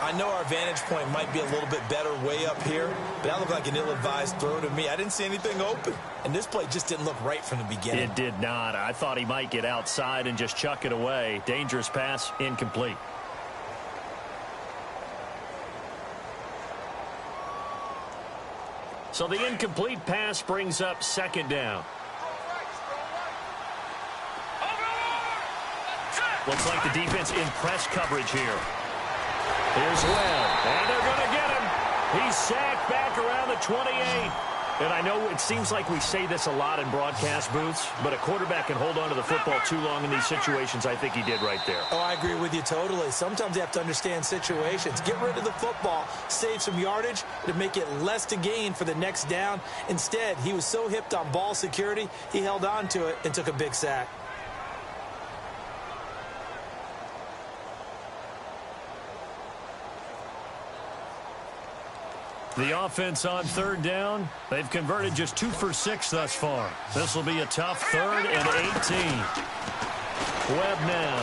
I know our vantage point might be a little bit better way up here, but that looked like an ill-advised throw to me. I didn't see anything open, and this play just didn't look right from the beginning. It did not. I thought he might get outside and just chuck it away. Dangerous pass, incomplete. So the incomplete pass brings up second down. Looks like the defense in press coverage here. Here's Webb, and they're going to get him. He's sacked back around the 28. And I know it seems like we say this a lot in broadcast booths, but a quarterback can hold on to the football too long in these situations. I think he did right there. Oh, I agree with you totally. Sometimes you have to understand situations. Get rid of the football, save some yardage to make it less to gain for the next down. Instead, he was so hipped on ball security, he held on to it and took a big sack. The offense on third down, they've converted just 2 for 6 thus far. This will be a tough 3rd and 18. Webb now.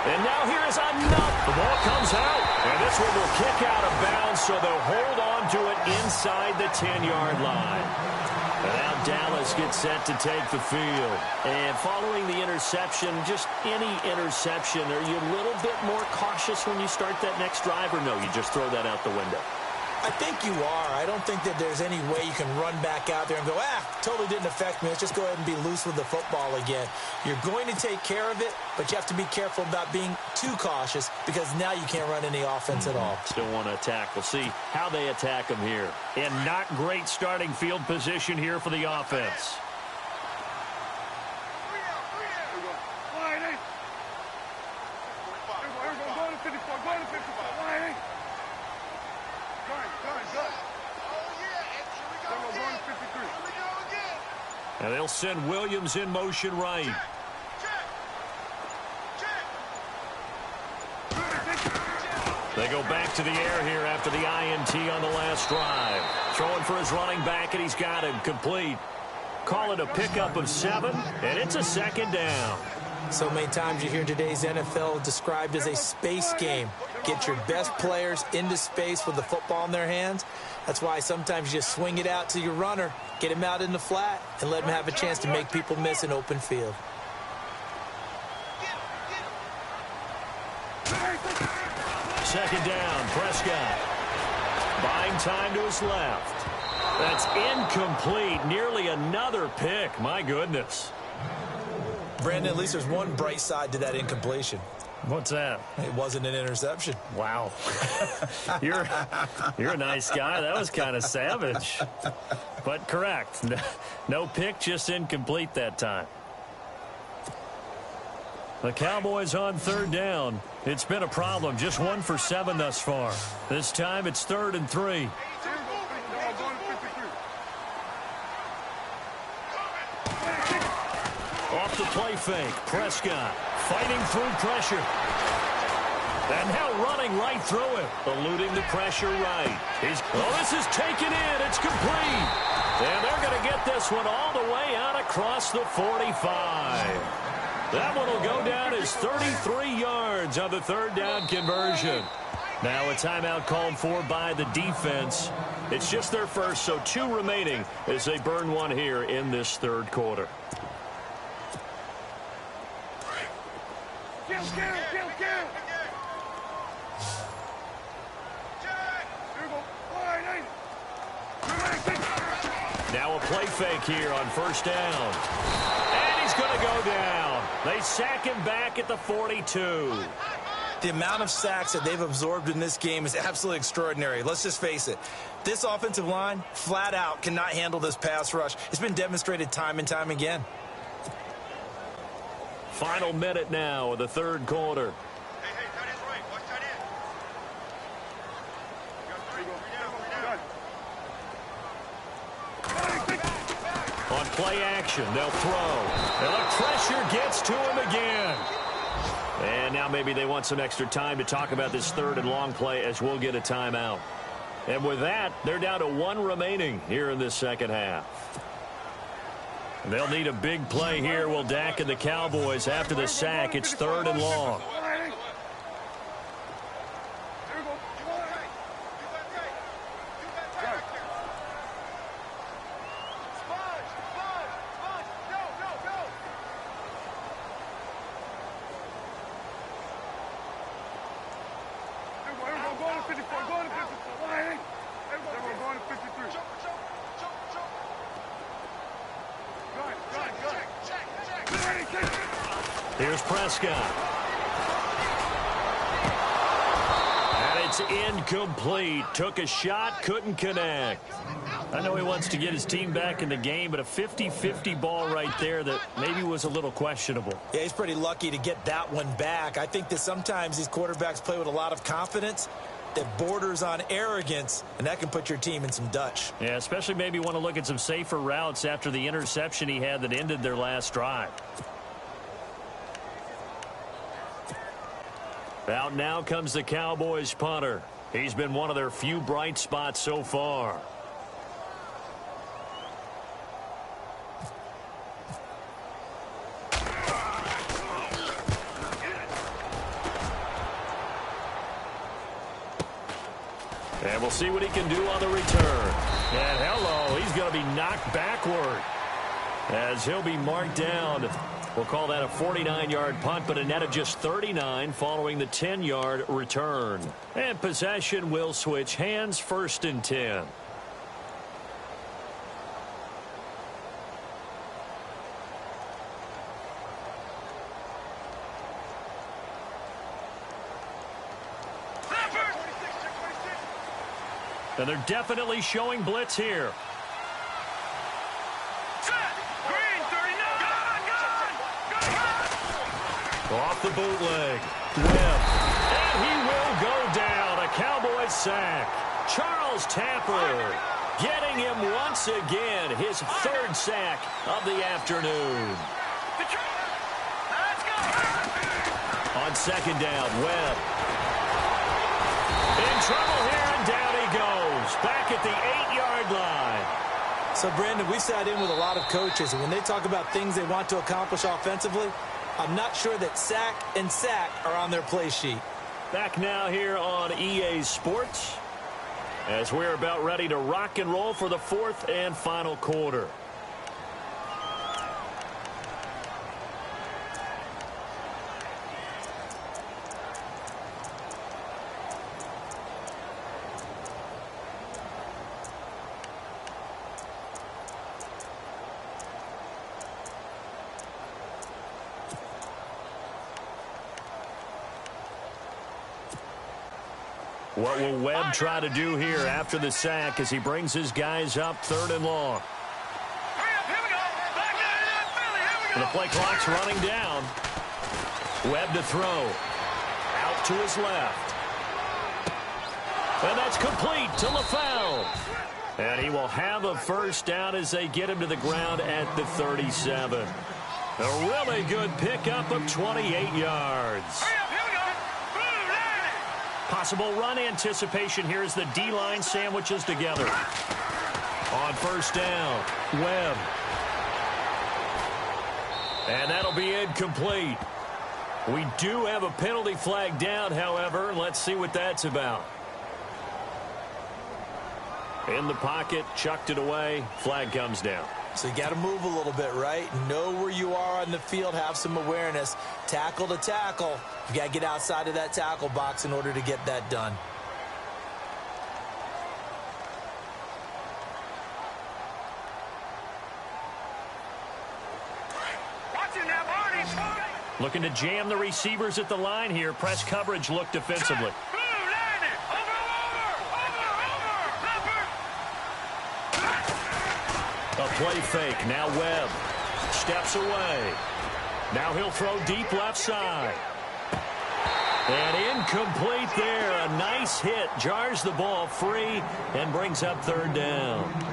And now here is enough. The ball comes out, and this one will kick out of bounds, so they'll hold on to it inside the 10-yard line. And now Dallas gets set to take the field. And following the interception, just any interception, are you a little bit more cautious when you start that next drive, or no, you just throw that out the window? I think you are. I don't think that there's any way you can run back out there and go, totally didn't affect me. Let's just go ahead and be loose with the football again. You're going to take care of it, but you have to be careful about being too cautious because now you can't run any offense at all. Still want to attack. We'll see how they attack them here. And not great starting field position here for the offense. And they'll send Williams in motion right. They go back to the air here after the INT on the last drive. Throwing for his running back, and he's got him complete. Call it a pickup of 7, and it's a second down. So many times you hear today's NFL described as a space game. Get your best players into space with the football in their hands. That's why sometimes you just swing it out to your runner, get him out in the flat, and let him have a chance to make people miss an open field. Second down, Prescott. Buying time to his left. That's incomplete. Nearly another pick. My goodness. Brandon, at least there's one bright side to that incompletion. What's that? It wasn't an interception. Wow. You're a nice guy. That was kind of savage. But correct. No pick, just incomplete that time. The Cowboys on third down. It's been a problem. Just 1 for 7 thus far. This time it's 3rd and 3. Off the play fake. Prescott fighting through pressure. And now running right through it. Eluding the pressure right. This is taken in. It's complete. And they're going to get this one all the way out across the 45. That one will go down as 33 yards on the third down conversion. Now a timeout called for by the defense. It's just their first, so 2 remaining as they burn one here in this third quarter. Now a play fake here on first down. And he's going to go down. They sack him back at the 42. The amount of sacks that they've absorbed in this game is absolutely extraordinary. Let's just face it. This offensive line, flat out, cannot handle this pass rush. It's been demonstrated time and time again. Final minute now of the third quarter. Tight end right. Watch tight end. On play action, they'll throw. And the pressure gets to him again. And now maybe they want some extra time to talk about this third and long play as we'll get a timeout. And with that, they're down to 1 remaining here in this second half. They'll need a big play here, will Dak and the Cowboys after the sack. It's 3rd and long. Here's Prescott. And it's incomplete. Took a shot, couldn't connect. I know he wants to get his team back in the game, but a 50-50 ball right there that maybe was a little questionable. Yeah, he's pretty lucky to get that one back. I think that sometimes these quarterbacks play with a lot of confidence that borders on arrogance, and that can put your team in some Dutch. Yeah, especially maybe want to look at some safer routes after the interception he had that ended their last drive. Out now comes the Cowboys punter. He's been one of their few bright spots so far. And we'll see what he can do on the return. And hello, he's going to be knocked backward as he'll be marked down. We'll call that a 49-yard punt, but a net of just 39 following the 10-yard return. And possession will switch hands, 1st and 10. And they're definitely showing blitz here. Off the bootleg. Webb. And he will go down. A Cowboys sack. Charles Tapper getting him once again. His 3rd sack of the afternoon. On 2nd down, Webb. In trouble here, and down he goes. Back at the 8-yard line. So, Brandon, we sat in with a lot of coaches, and when they talk about things they want to accomplish offensively, I'm not sure that sack and sack are on their play sheet. Back now here on EA Sports as we're about ready to rock and roll for the 4th and final quarter. What will Webb try to do here after the sack as he brings his guys up 3rd and long? The play clock's running down. Webb to throw. Out to his left. And that's complete to LaFell. And he will have a first down as they get him to the ground at the 37. A really good pickup of 28 yards. Possible run anticipation here as the D-line sandwiches together. On first down, Webb. And that'll be incomplete. We do have a penalty flag down, however. Let's see what that's about. In the pocket, chucked it away. Flag comes down. So you got to move a little bit, right? Know where you are on the field. Have some awareness. Tackle to tackle. You got to get outside of that tackle box in order to get that done. Looking to jam the receivers at the line here. Press coverage look defensively. A play fake. Now Webb steps away. Now he'll throw deep left side. And incomplete there. A nice hit. Jars the ball free and brings up 3rd down.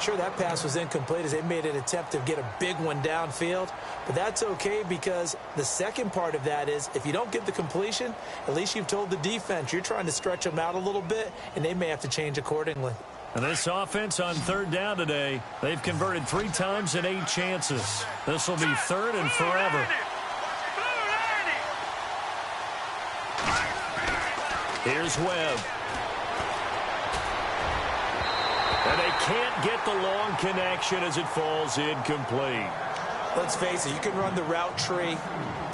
Sure, that pass was incomplete as they made an attempt to get a big one downfield. But that's okay because the second part of that is if you don't get the completion, at least you've told the defense you're trying to stretch them out a little bit, and they may have to change accordingly. And this offense on 3rd down today, they've converted 3 times in 8 chances. This will be 3rd and forever. Here's Webb. And they can't get the long connection as it falls incomplete. Let's face it, you can run the route tree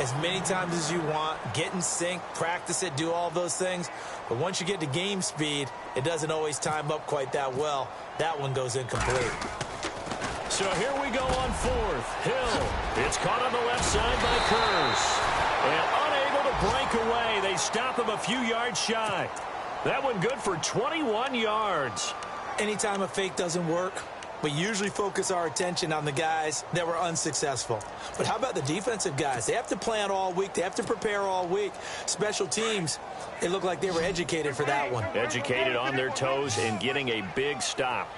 as many times as you want, get in sync, practice it, do all those things. But once you get to game speed, it doesn't always time up quite that well. That one goes incomplete. So here we go on 4th. Hill. It's caught on the left side by Kurz. And unable to break away. They stop him a few yards shy. That one good for 21 yards. Anytime a fake doesn't work, we usually focus our attention on the guys that were unsuccessful. But how about the defensive guys? They have to plan all week. They have to prepare all week. Special teams, it looked like they were educated for that one. Educated on their toes and getting a big stop.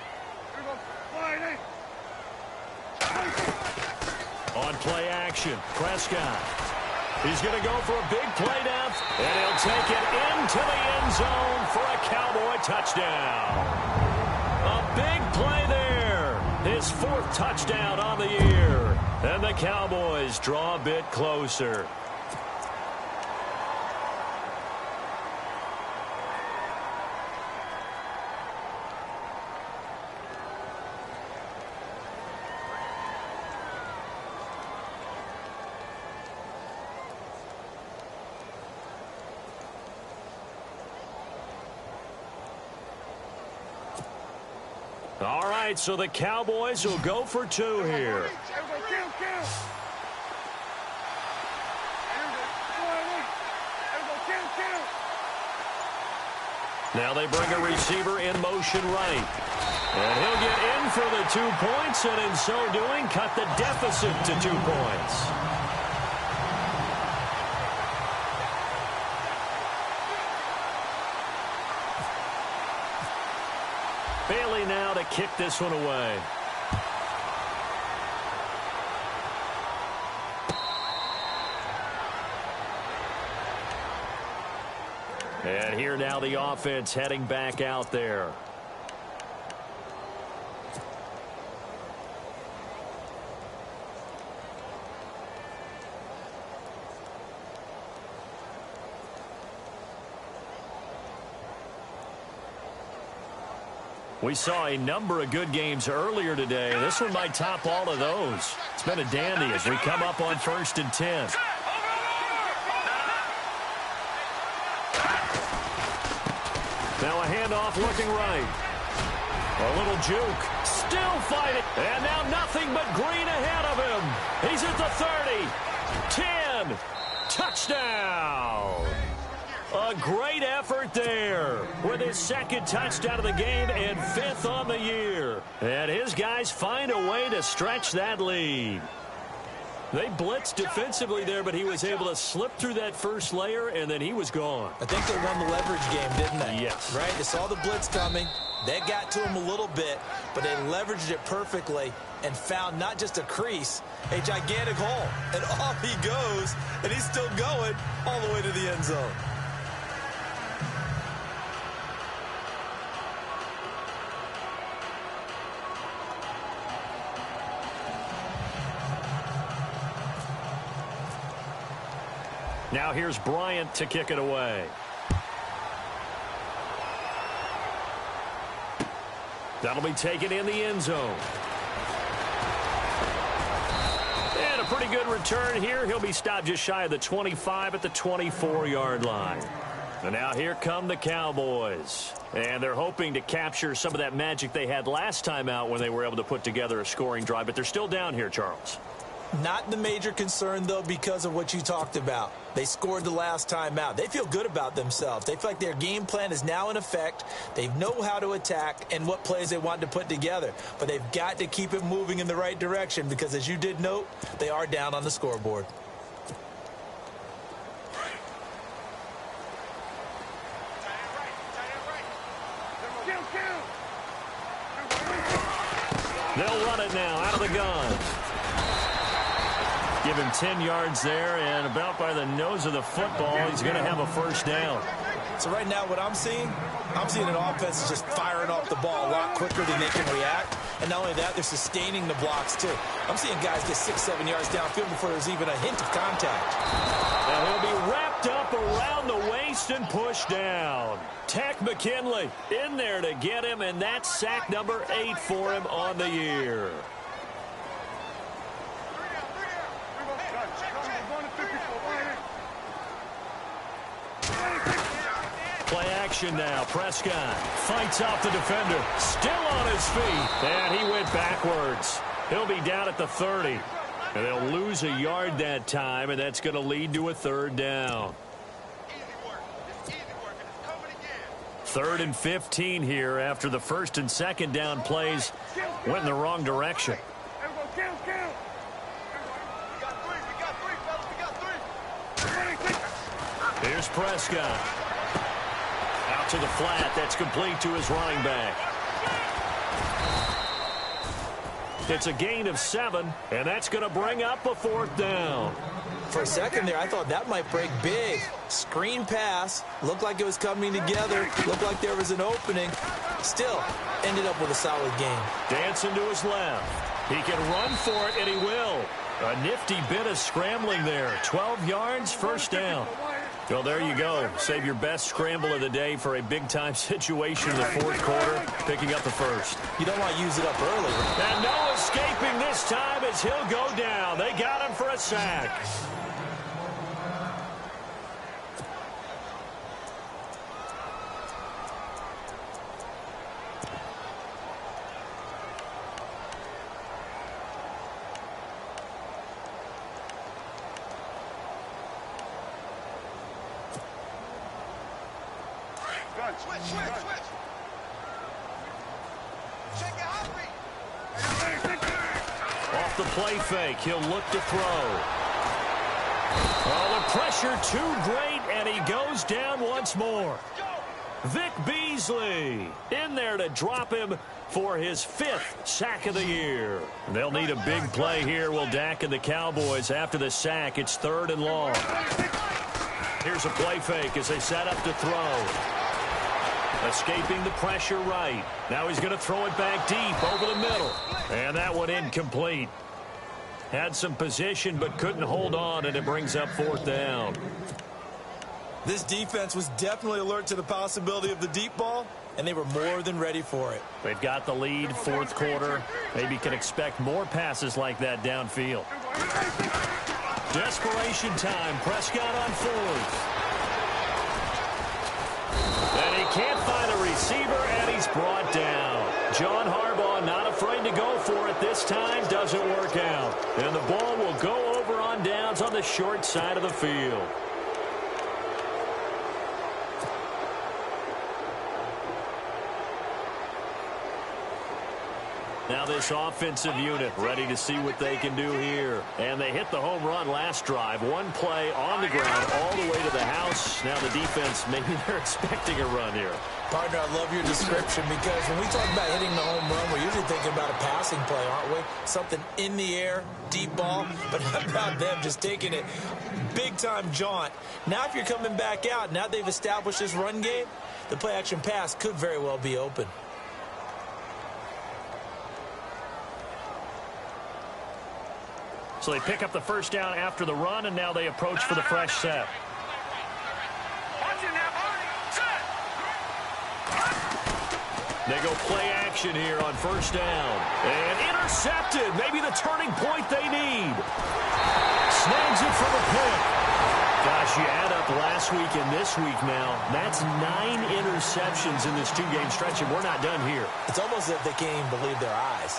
On play action, Prescott. He's going to go for a big play down, and he'll take it into the end zone for a Cowboy touchdown. A big play there. His 4th touchdown on the year. And the Cowboys draw a bit closer. All right, so the Cowboys will go for 2 here. Now they bring a receiver in motion right. And he'll get in for the 2 points, and in so doing, cut the deficit to 2 points. Bailey now to kick this one away. And here now the offense heading back out there. We saw a number of good games earlier today. This one might top all of those. It's been a dandy as we come up on 1st and 10. Now a handoff looking right. A little juke. Still fighting. And now nothing but green ahead of him. He's at the 30. 10. Touchdown. A great effort there with his second touchdown of the game and 5th on the year. And his guys find a way to stretch that lead. They blitzed defensively there, but he was able to slip through that first layer, and then he was gone. I think they won the leverage game, didn't they? Yes. Right? They saw the blitz coming. That got to him a little bit, but they leveraged it perfectly and found not just a crease, a gigantic hole. And off he goes, and he's still going all the way to the end zone. Now here's Bryant to kick it away. That'll be taken in the end zone. And a pretty good return here. He'll be stopped just shy of the 25 at the 24-yard line. And now here come the Cowboys. And they're hoping to capture some of that magic they had last time out when they were able to put together a scoring drive. But they're still down here, Charles. Not the major concern, though, because of what you talked about. They scored the last time out. They feel good about themselves. They feel like their game plan is now in effect. They know how to attack and what plays they want to put together. But they've got to keep it moving in the right direction because, as you did note, they are down on the scoreboard. They'll run it now out of the gun. Give him 10 yards there, and about by the nose of the football, he's going to have a first down. So right now what I'm seeing an offense is just firing off the ball a lot quicker than they can react. And not only that, they're sustaining the blocks, too. I'm seeing guys get 6-7 yards downfield before there's even a hint of contact. And he'll be wrapped up around the waist and pushed down. Tech McKinley in there to get him, and that's sack number 8 for him on the year. Play action now. Prescott fights off the defender. Still on his feet. And he went backwards. He'll be down at the 30. And they'll lose a yard that time, and that's going to lead to a third down. 3rd and 15 here after the first and second down plays went in the wrong direction. Here's Prescott. Out to the flat. That's complete to his running back. It's a gain of 7, and that's going to bring up a 4th down. For a second there, I thought that might break big. Screen pass. Looked like it was coming together. Looked like there was an opening. Still, ended up with a solid game. Dancing to his left. He can run for it, and he will. A nifty bit of scrambling there. 12 yards, first down. Well, there you go. Save your best scramble of the day for a big-time situation in the 4th quarter, picking up the first. You don't want to use it up early. And no escaping this time as he'll go down. They got him for a sack. Off the play fake, he'll look to throw. Oh, the pressure too great, and he goes down once more. Vic Beasley in there to drop him for his 5th sack of the year. They'll need a big play here, will Dak and the Cowboys. After the sack, it's 3rd and long. Here's a play fake as they set up to throw. Escaping the pressure right. Now he's going to throw it back deep over the middle. And that one incomplete. Had some position but couldn't hold on, and it brings up 4th down. This defense was definitely alert to the possibility of the deep ball, and they were more than ready for it. They've got the lead, 4th quarter. Maybe can expect more passes like that downfield. Desperation time. Prescott on 4th. And he can't find a receiver, and he's brought down. John Harbaugh not afraid to go for it this time. Doesn't work out. And the ball will go over on downs on the short side of the field. Now this offensive unit ready to see what they can do here. And they hit the home run last drive. One play on the ground all the way to the house. Now the defense, maybe they're expecting a run here. Partner, I love your description because when we talk about hitting the home run, we're usually thinking about a passing play, aren't we? Something in the air, deep ball. But how about them just taking it big-time jaunt? Now if you're coming back out, now they've established this run game, the play-action pass could very well be open. So they pick up the first down after the run, and now they approach for the fresh set. They go play action here on first down. And intercepted. Maybe the turning point they need. Snags it for the pick. Gosh, you add up last week and this week now. That's 9 interceptions in this two-game stretch, and we're not done here. It's almost as if they can't even believe their eyes.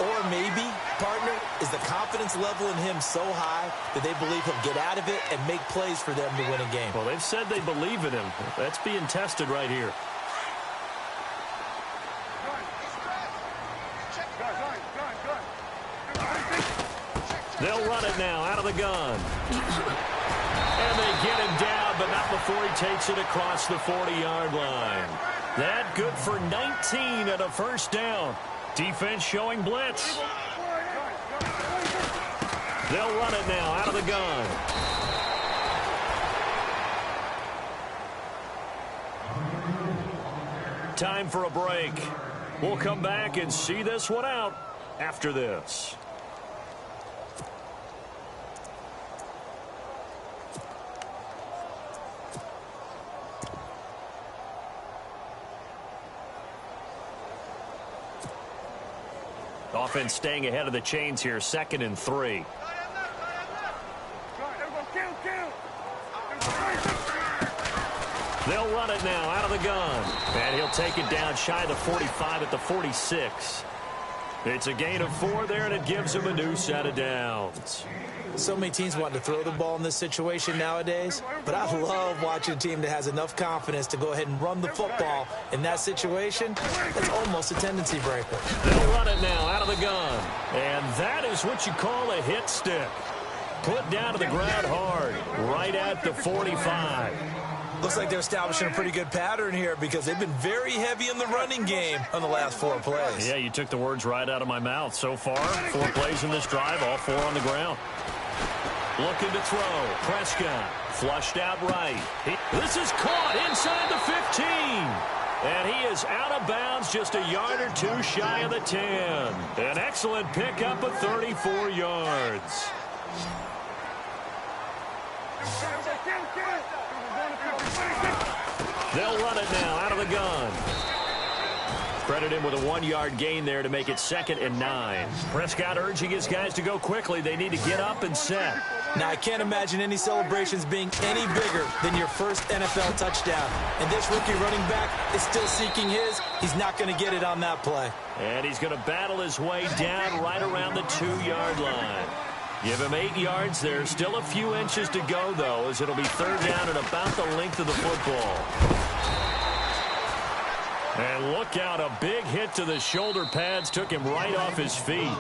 Or maybe, partner, is the confidence level in him so high that they believe he'll get out of it and make plays for them to win a game. Well, they've said they believe in him. That's being tested right here. They'll run it now out of the gun. And they get him down, but not before he takes it across the 40-yard line. That good for 19 and a first down. Defense showing blitz. They'll run it now out of the gun. Time for a break. We'll come back and see this one out after this. Offense staying ahead of the chains here, 2nd and 3. They'll run it now out of the gun. And he'll take it down shy of the 45 at the 46. It's a gain of 4 there, and it gives him a new set of downs. So many teams want to throw the ball in this situation nowadays, but I love watching a team that has enough confidence to go ahead and run the football. In that situation, it's almost a tendency breaker. They'll run it now out of the gun. And that is what you call a hit stick. Put down to the ground hard, right at the 45. Looks like they're establishing a pretty good pattern here because they've been very heavy in the running game on the last 4 plays. Yeah, you took the words right out of my mouth. So far, 4 plays in this drive, all 4 on the ground. Looking to throw. Prescott flushed out right. This is caught inside the 15. And he is out of bounds just a yard or 2 shy of the 10. An excellent pickup of 34 yards. They'll run it now out of the gun. Credit him with a 1-yard gain there to make it 2nd and 9. Prescott urging his guys to go quickly. They need to get up and set. Now, I can't imagine any celebrations being any bigger than your first NFL touchdown. And this rookie running back is still seeking his. He's not going to get it on that play. And he's going to battle his way down right around the 2-yard line. Give him 8 yards. There's still a few inches to go, though, as it'll be 3rd down and about the length of the football. And look out, a big hit to the shoulder pads took him right off his feet.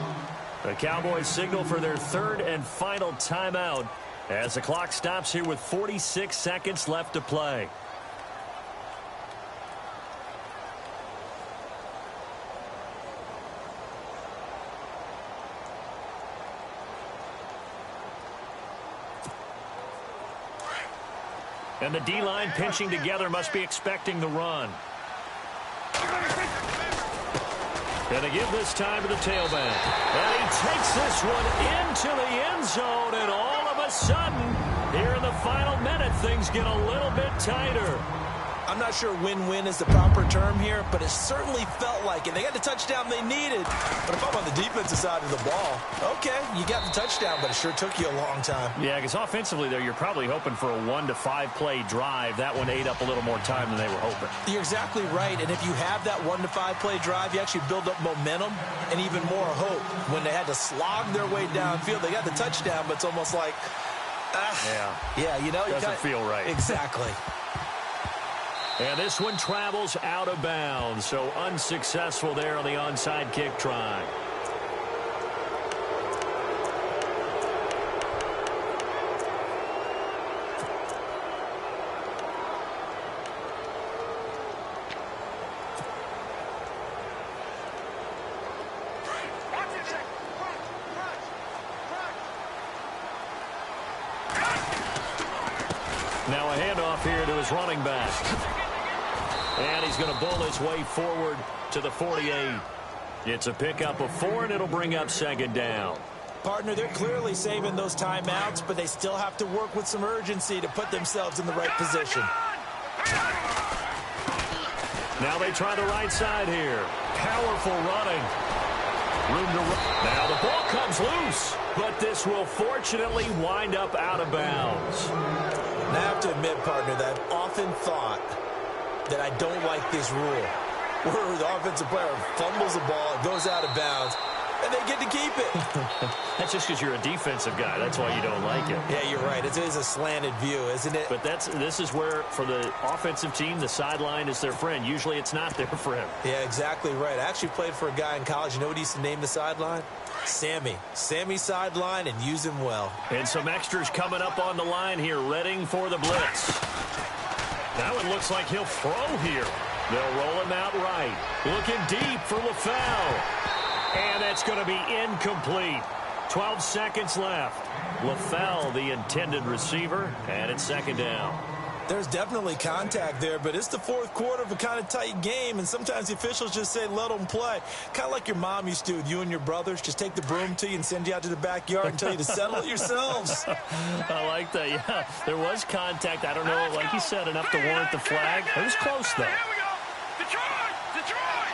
The Cowboys signal for their 3rd and final timeout as the clock stops here with 46 seconds left to play. And the D-line pinching together must be expecting the run. And they give this time to the tailback. And he takes this one into the end zone, and all of a sudden, here in the final minute, things get a little bit tighter. I'm not sure win-win is the proper term here, but it certainly felt like it. They got the touchdown they needed. But if I'm on the defensive side of the ball, okay, you got the touchdown, but it sure took you a long time. Yeah, because offensively, though, you're probably hoping for a 1 to 5 play drive. That one ate up a little more time than they were hoping. You're exactly right, and if you have that 1 to 5 play drive, you actually build up momentum and even more hope. When they had to slog their way downfield, they got the touchdown, but it's almost like, yeah, you know, doesn't feel right. Exactly. And this one travels out of bounds, so unsuccessful there on the onside kick try. Now a handoff here to his running back. And he's going to bull his way forward to the 48. It's a pickup of 4, and it'll bring up second down. Partner, they're clearly saving those timeouts, but they still have to work with some urgency to put themselves in the right position. Now they try the right side here. Powerful running. Room to run. Now the ball comes loose, but this will fortunately wind up out of bounds. And I have to admit, partner, that I've often thought that I don't like this rule, where the offensive player fumbles the ball, it goes out of bounds, and they get to keep it. That's just because you're a defensive guy. That's why you don't like it. Yeah, you're right. It is a slanted view, isn't it? But this is where, for the offensive team, the sideline is their friend. Usually it's not their friend. Yeah, exactly right. I actually played for a guy in college. You know what he used to name the sideline? Sammy. Sammy sideline, and use him well. And some extras coming up on the line here, readying for the blitz. Now it looks like he'll throw here. They'll roll him out right. Looking deep for LaFell. And that's going to be incomplete. 12 seconds left. LaFell, the intended receiver, and it's second down. There's definitely contact there, but it's the fourth quarter of a kind of tight game, and sometimes the officials just say, let them play. Kind of like your mom used to with you and your brothers. Just take the broom to you and send you out to the backyard and tell you to settle it yourselves. I like that, yeah. There was contact. I don't know, like you said, enough to warrant the flag. It was close, though. Here we go. Detroit!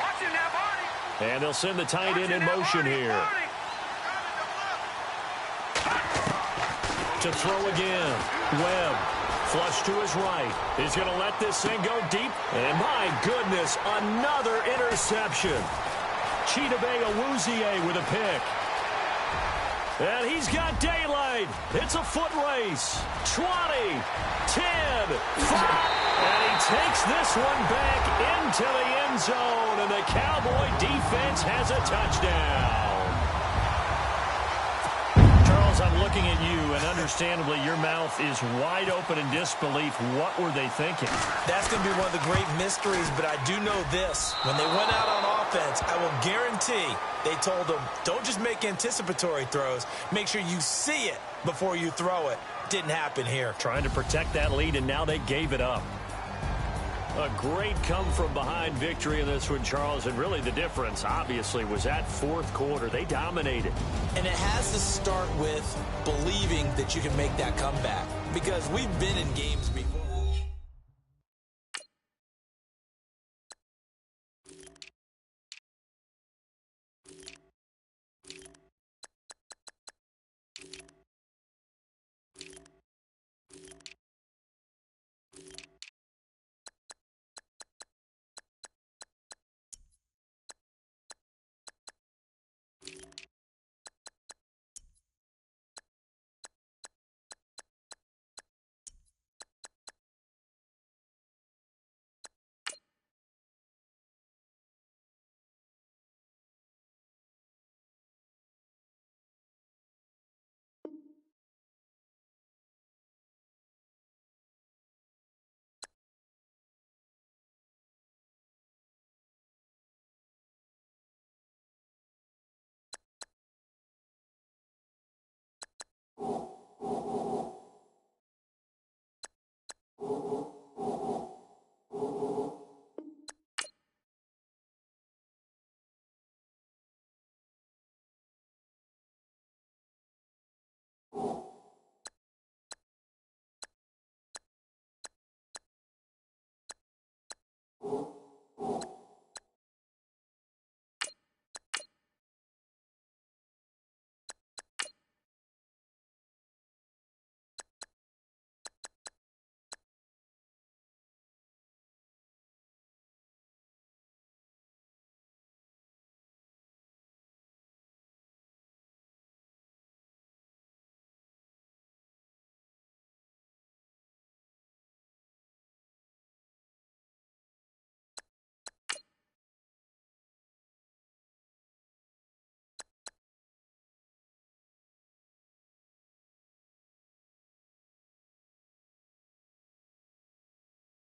Watch it now, Barney. And they'll send the tight end in motion here. To throw again. Webb, flush to his right. He's going to let this thing go deep. And my goodness, another interception. Chidobe Awuzie with a pick. And he's got daylight. It's a foot race. 20, 10, 5. And he takes this one back into the end zone. And the Cowboy defense has a touchdown. I'm looking at you, and understandably, your mouth is wide open in disbelief. What were they thinking? That's going to be one of the great mysteries, but I do know this. When they went out on offense, I will guarantee they told them, don't just make anticipatory throws. Make sure you see it before you throw it. Didn't happen here. Trying to protect that lead, and now they gave it up. A great come-from-behind victory in this one, Charles, and really the difference, obviously, was that fourth quarter. They dominated. And it has to start with believing that you can make that comeback, because we've been in games before.